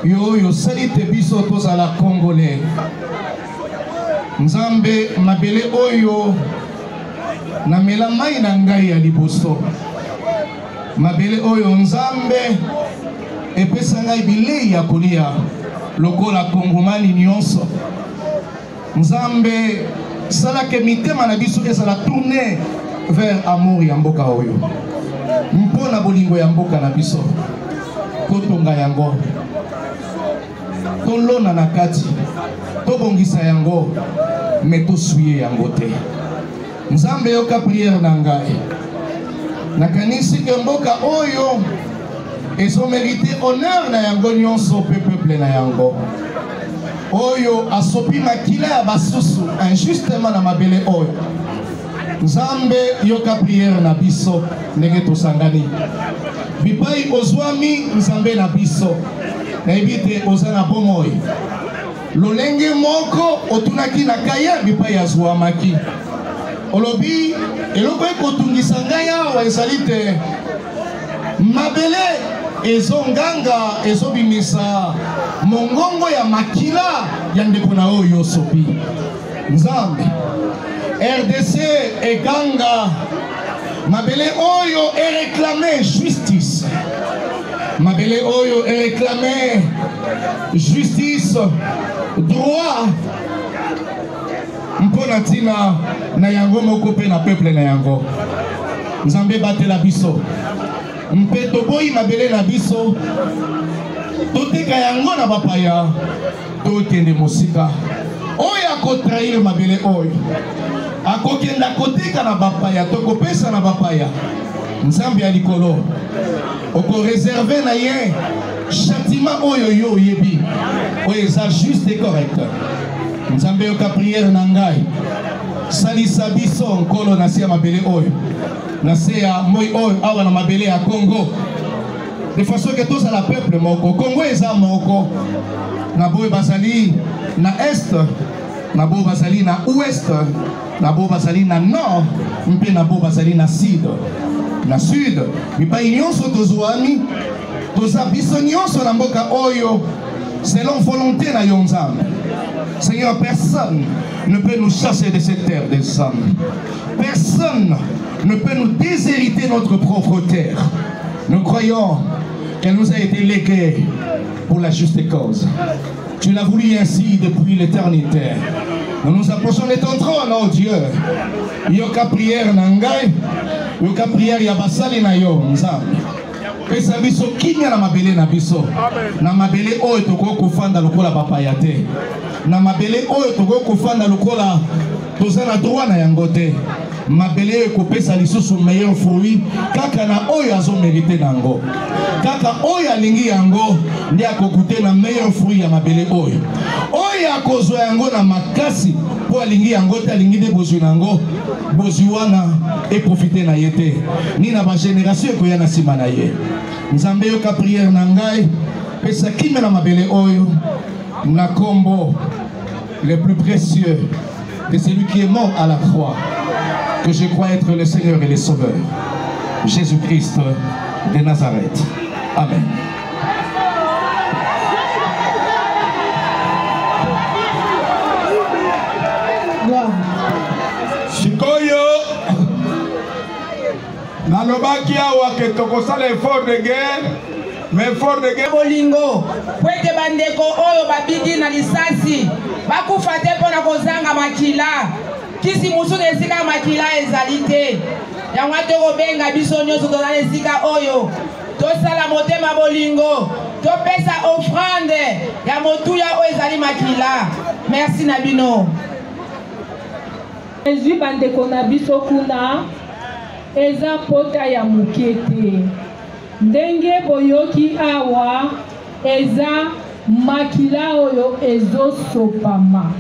Speaker 15: yo sali te biso tozala Congolais. Nzambe mabele oyo na mela mai na ngai ya liboso, mabele oyo Nzambe epesa ngai bilei ya kolia lokola Kongomani nyonso. Nzambe salake mitema na biso ezala tourner vers amour ya mboka oyo, mpona bolingo ya mboka na biso. Totonga yango, tolona na kati, tobongisa yango, me tosuye yango te. Nzambe yoka prière na ngai, nakanisi ke mboka oyo ezo mérité honneur na yango nyonso pe peuple na yango oyo asopi makila ya basusu injustement na mabele oyo. Nzambe yoka prière na biso ndenge tosangani bipai ozwami. Nzambe na biso nayebi te oza na bomoi lolenge moko otunaki na kaya bipai azwamaki, olobi eloko ekotungisa ngai awa ezali te mabele ezonganga ezobimisa mongongo ya makila ya ndeko na oyo sopi. Nzambe RDC eganga mabele oyo ereklame justice, mabele oyo ereklame justice droit mpona ntina na yango moko pe na peuple na yango. Nzambe batela biso mpe toboyi mabele na biso, toteka yango na bapaya, tokende mosika oyo akotrahir mabele oyo, akokenda koteka na bapaya, tokopesa na bapaya. Nzambe ya likolo okoreserve na ye châtiment oyo yo oyebi oyo eza juste et correct. Nzambe yoka prière na ngai, salisa biso nkolo na se ya mabele oyo, na se ya moi oyo awa na mabele ya Congo, de façon que tous à la peuple moko. Congo eza moko, na boye bazali na est, na boye bazali na ouest, na boye bazali na nord, mpe na boye bazali na sud. Na sud bipai nyonso tozwami, toza biso nyonso na mboka oyo selon volonté na yo Nzambe. Seigneur, personne ne peut nous chasser de cette terre des hommes. Personne ne peut nous déshériter notre propre terre. Nous croyons qu'elle nous a été léguée pour la juste cause. Tu l'as voulu ainsi depuis l'éternité. Nous nous approchons de ton trône, oh Dieu. Yoka prière nangai, yoka prière yabasali na yo Nzambe. pesa biso kimia na mabele na biso na mabele oyo toko kofanda lokola papaya te na mabele oyo toko kofanda lokola toza na droit na yango te mabele oyo kopesa lisusu meilleur fruit kaka na oyo azo mérité nango kaka oyo alingi yango ndi akokute na meilleur fruit ya mabele oyo oyo akozwa yango na makasi po alingi yango te alingi nde bozwi nango bozwi wana eprofite na ye te ni na bagénération ekoya na nsima na ye nzambe yoka prière na ngai pesa kimia na mabele oyo na kombo le plus précieux de celui qui est mort à la croix que je crois être le Seigneur et le Sauveur, Jésus-Christ de Nazareth. Amen.
Speaker 2: Sikoyo nalobaki awa ke tokosala effort de guerre mais effort de guerre
Speaker 1: bolingo po ete bandeko oyo babiki na lisasi bakufa te mpona kozanga makila kisi mosusu esika makila ezali te yango tokobenga biso nyonso toza na esika oyo tosala motema bolingo topesa offrande ya motuya oyo ezali makila. Merci na bino.
Speaker 16: ezwi bandeko na biso kuna eza pota ya moke te ndenge boyoki awa eza makila oyo ezosopama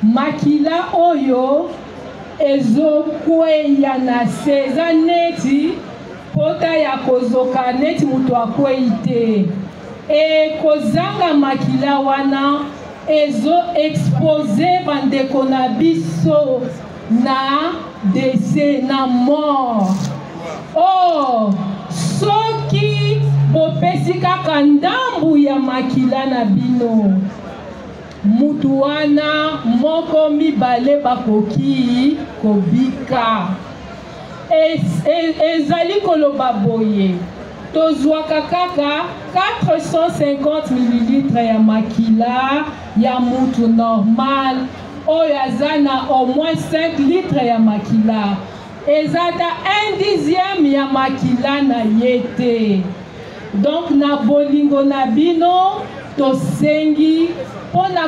Speaker 16: makila oyo ezokweya na se eza neti pota ya kozoka neti moto akwei te ekozanga makila wana ezo expose bandeko na biso na dese na mort. Oh, soki bopesi kaka ndambu ya makila na bino mutu wana moko mibale bakoki kobika. Ezali koloba boye tozwaka kaka 450 ml ya makila ya mutu normal oyo aza na au moins 5 litres ya makila ezata 1/10 ya makila na ye te. Donc na bolingo na bino tosengi mpona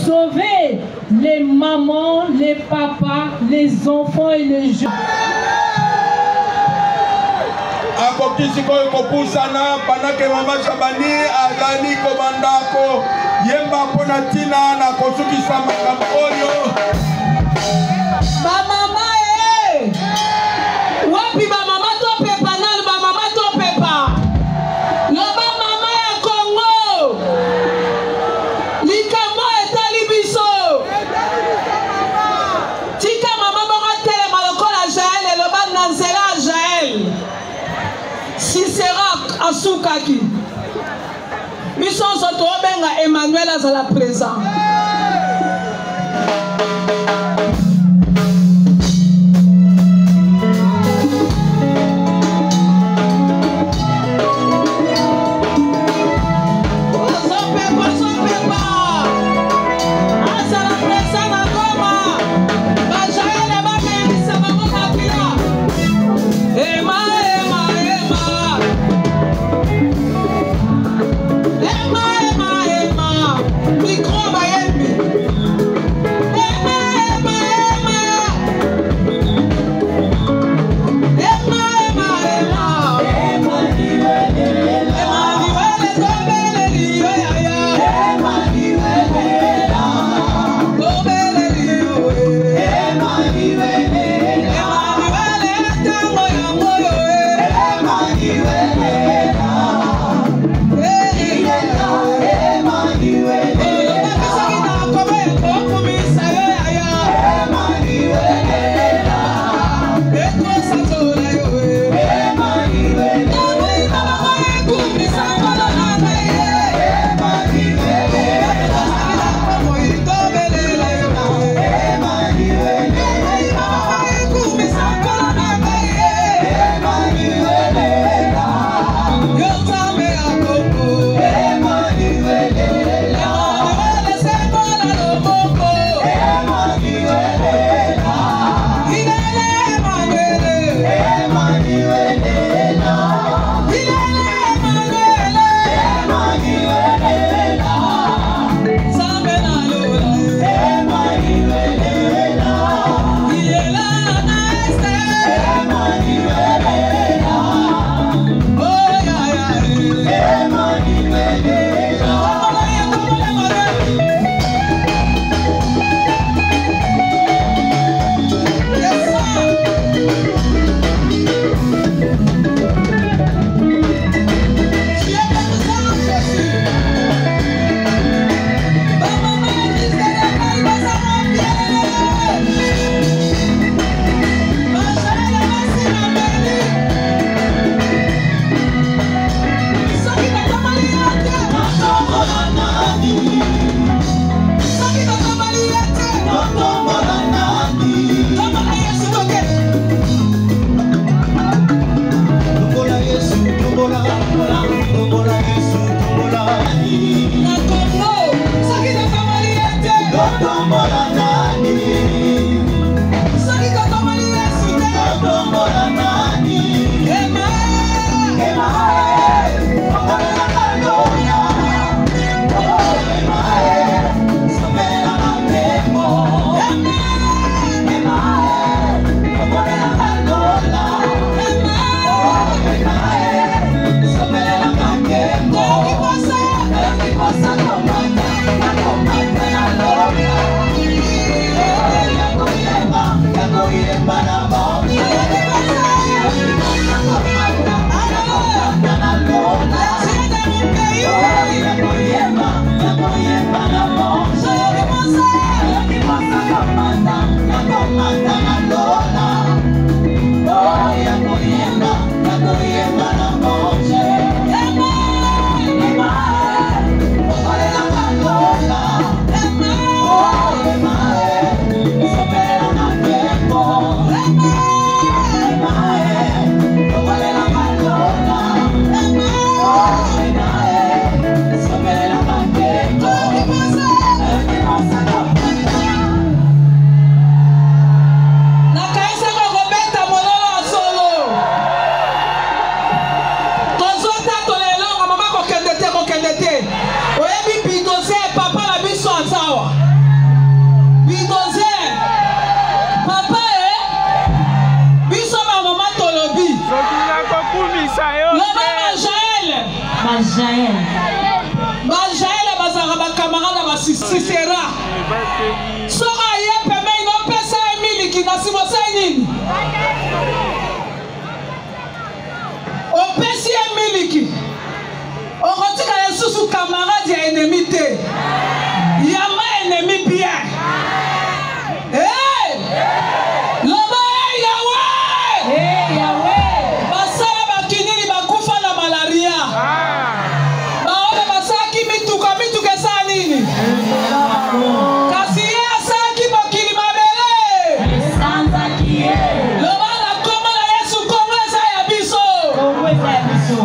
Speaker 16: sauver les mamans, les papas, les enfants et les jeunes.
Speaker 2: akoki sikoyo kopusana panake mama Shabani azali komandako yemba mpona ntina na kosukisa makambo oyo.
Speaker 1: Bamama wapi bamama topepa nalo bamama topepa loba mama ya Congo likambo etali biso tika mama bongo telema lokola Jael eloba na nzela Jael Sisera asukaki biso nso tobenga Emmanuel azala présent. Micro Sora ye peme ino pesa emiliki na simose nini. Opesi emiliki. Okotika yesusu camarade ya ennemi te. Yama ennemi bien. Hey! Loba Yahweh!
Speaker 16: Hey Yahweh!
Speaker 1: Basala bakinini bakufa na malaria. Baone basaki mituka esa nini? Kasi ye asaki mokili mabele. Loba na kombo na Yesu kombo eza ya biso. Kombo eza ya biso.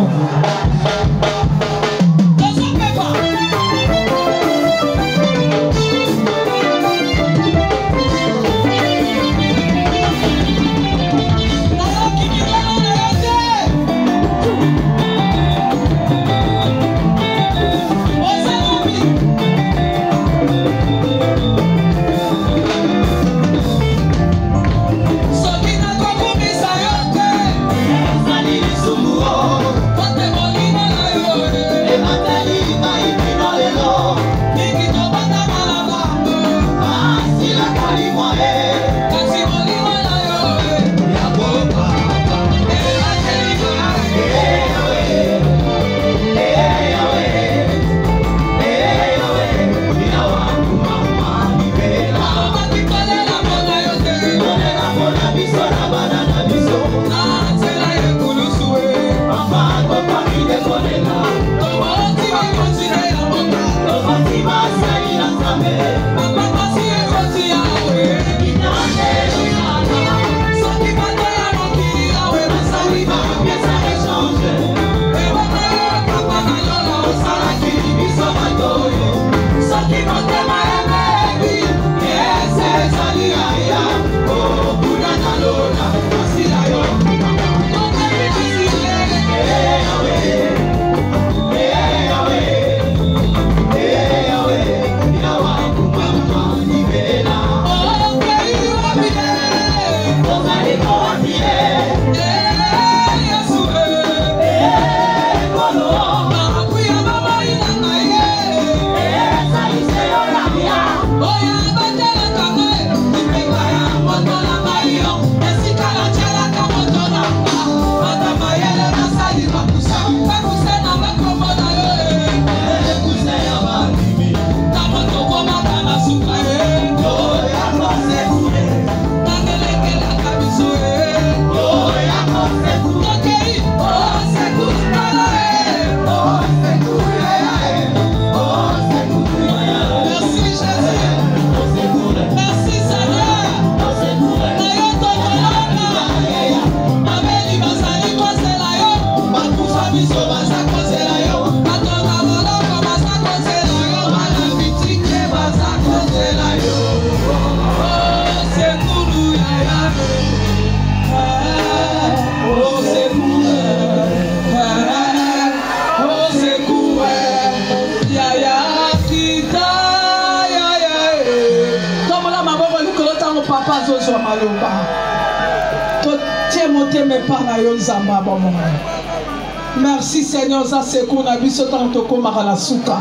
Speaker 1: Merci Seigneur, ça c'est qu'on a vu ce temps de komaka la souka.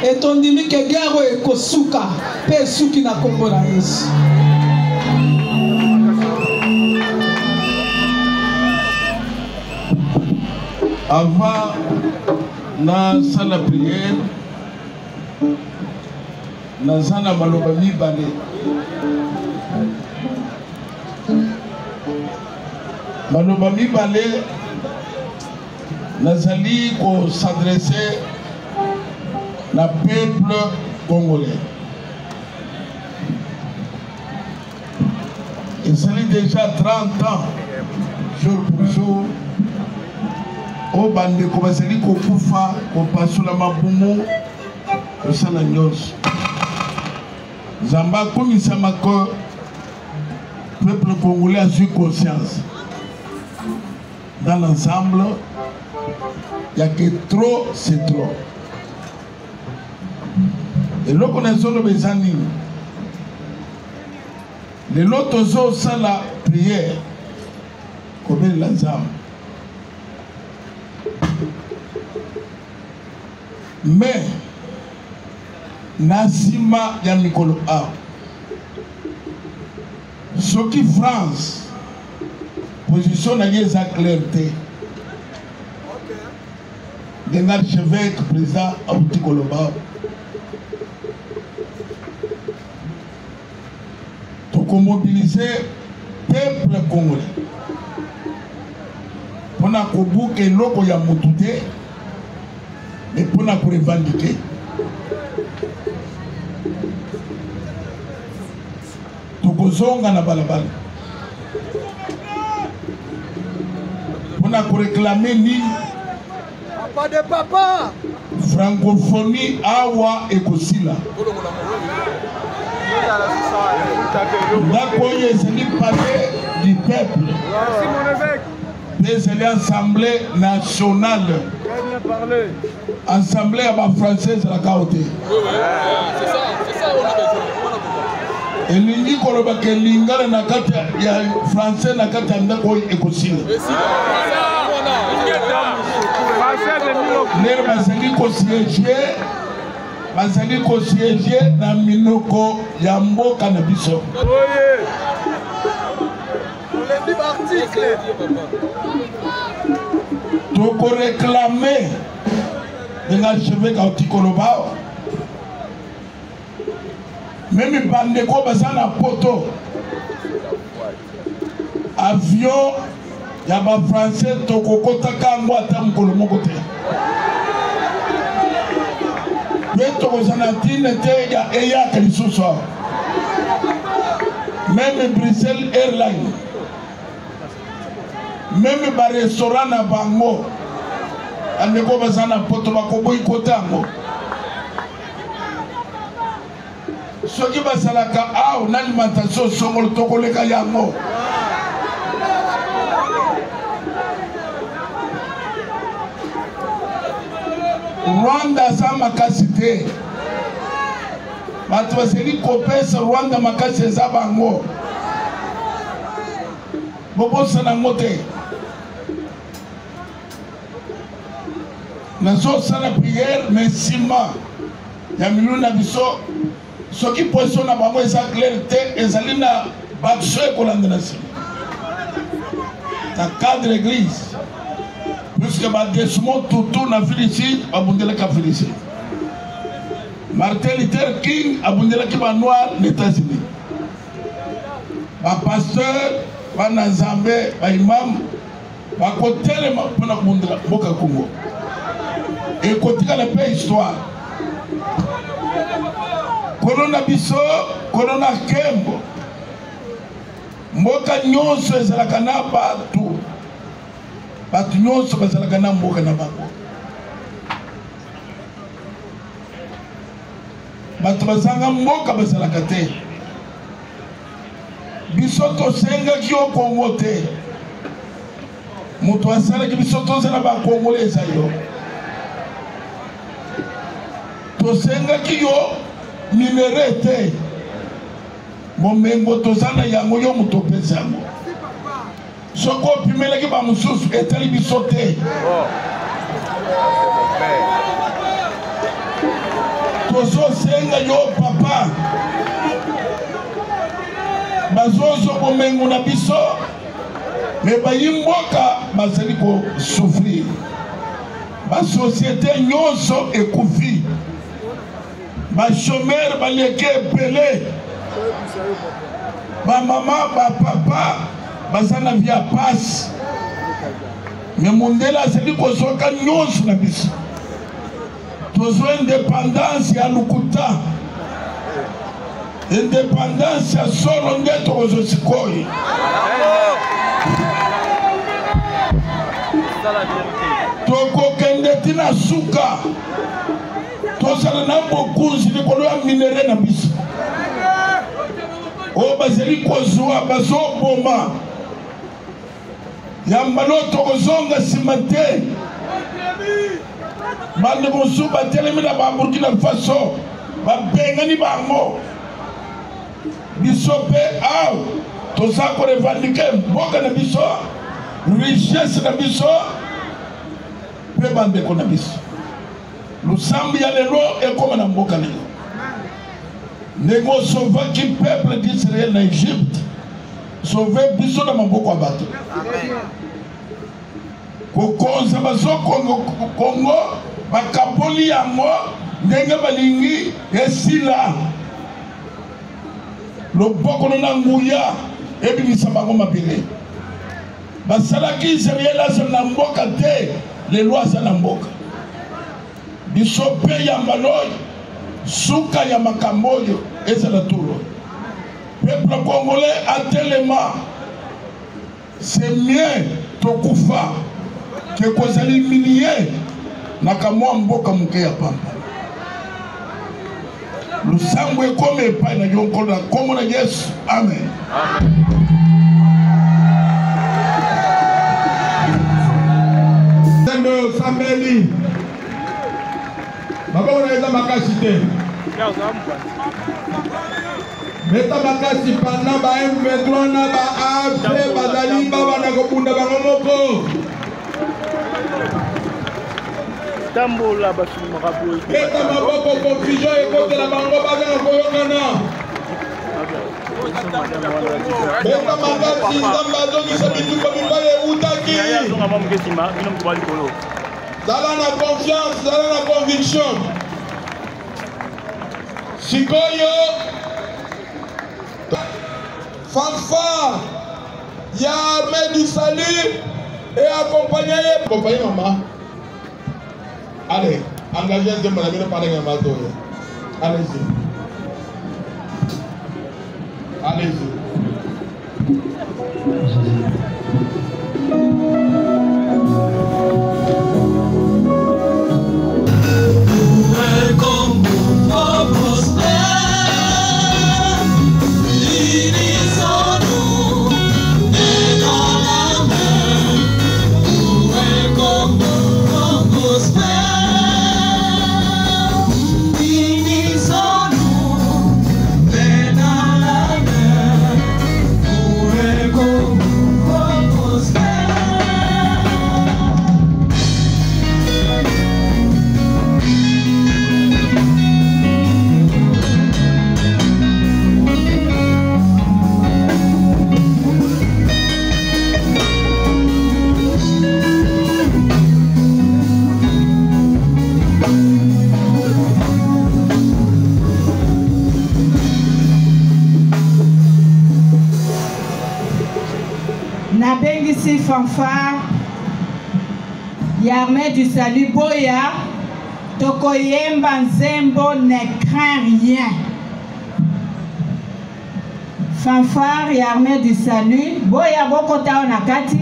Speaker 1: Et ton dimi que guerre est ko souka, pe souki na kombo na Yesu.
Speaker 2: Avant na la prière, na sana maloba mibale. Maloba mibale nazali ko s'adresser na peuple congolais. Il s'agit déjà 30 ans, jour pour jour, au bande komazali ko kufa ko pasula mabumu ko sala nyos. Zamba komisa mako peuple congolais a eu conscience. Dans l'ensemble, il n'y a que trop, c'est trop. Et là, on a besoin de amis. Les autres ont ça la prière, comme les âmes. Mais, Nasima ya mikolo a. Soki France position na yeza clarté. L'archevêque président Abouti Koloba. Pour mobiliser le peuple congolais. Pour que l'oko ya motute et pour revendiquer. Tokozonga na balabala. Pour réclamer ni
Speaker 12: Papa de papa.
Speaker 2: Francophonie awa ekosila. Nakoye ezali palais du peuple. Mais l'Assemblée nationale. Assemblée à ma française la côté.
Speaker 12: C'est ça, on a besoin.
Speaker 2: Et l'indi koloba ke lingala na kati ya français na kati ya ndako ekosila. Nere bazali kosiéger na minoko ya mboka na biso. Toko réclamer l'archevêque Abouti Koloba. Même bandeko bazana poto. Avion ya ba français toko kotaka ngo ata mukolo moko te. Toko zanatine te ya eya kalisoso. Même Bruxelles Airlines. Même ba restaurant na bango. Andeko bazana poto bakoboy kotango. Soki basalaka aw na alimentation songolo tokoleka yango. Rwanda za makasi te. Bato baseli kopesa Rwanda makasi eza bango. Bobosa na ngote. Nazo sala prière mais sima. Ya miluna biso soki position na bango eza clair te ezali na baso ekolanda na sima. Ta cadre église. Puisque Desmond Tutu na félicite, abondela ka félicite. Martin Luther King abondela ki ba noir les États-Unis. Ba pasteur, ba Nzambe, ba imam, ba kotelema pona kubondela mboka Congo. Et kotika la paix histoire. Kolona biso, kolona kembo. Mboka nyonso ezalaka na batu. Batu nyonso bazalaka na mboka na bango. Batu bazanga mboka bazalaka te. Biso tosengaki o Kongo te. Moto asalaki biso tozala ba Congolais yo. Tosengaki yo minere te. Momengo tozana yango yo moto pesango. Soko pimelaki ba mususu etali biso te. Tozo senga yo papa. Bazozo bomengo na biso. Me bayimboka bazali ko souffrir. Ba société nyonso ekufi. Ba chômeur baleke pelé. Ba maman ba papa bazana via passe. Mais mondela c'est ko soka nyonso na biso. Tozo indépendance ya lukuta. Indépendance ya solo ndeto kozo sikoi. Toko kende tina suka. Tosala na bokunzi likolo ya minere na biso. O bazeli kozwa bazo boma. Ya maloto kozonga simate. Bande mosu batelemi na ba Burkina Faso. Ba bengani bango. Biso pe aw. Toza ko revendiquer mboka na biso. Richesse na biso. Pe bande ko na biso. Lusambi ya lelo ekoma na mboka lelo. Nego sauver qui peuple d'Israël en Égypte. Sauver biso na maboko bato. Amen. Kokonza bazo Congo bakapoli yango ndenge balingi esila. Loboko na nguya ebimisa bango mabele. Basalaki Israël asa na mboka te, les lois asa na mboka. Biso pe ya maloy suka ya makamboyo ezala tulo. Peuple congolais a tellement, c'est mieux tokufa que kozali millier na kamwa mboka muke ya pamba. Lusango ekome epai na yonko na kombo na Yesu. Amen.
Speaker 14: Sendo Sambeli. Baba unaweza makasi te. Meta makasi pana ba M23 na ba AFC bazali baba na kobunda bango moko.
Speaker 12: Tambola basu makaboy.
Speaker 14: Meta maboko confusion ekote la bango bazanga koyokana. Meta makasi nzamba zongi sabitu ko bipaye utaki. Zala na confiance, zala na conviction. Sikoyo fanfare, il y a armée du salut et accompagné maman. Allez, engagez un peu de parler avec maman. Allez-y. Allez-y.
Speaker 16: Nabengisi fanfare Yarmée du Salut Boya Tokoyemba Nzembo ne craint rien. Fanfare Yarmée du Salut Boya Bokota Onakati.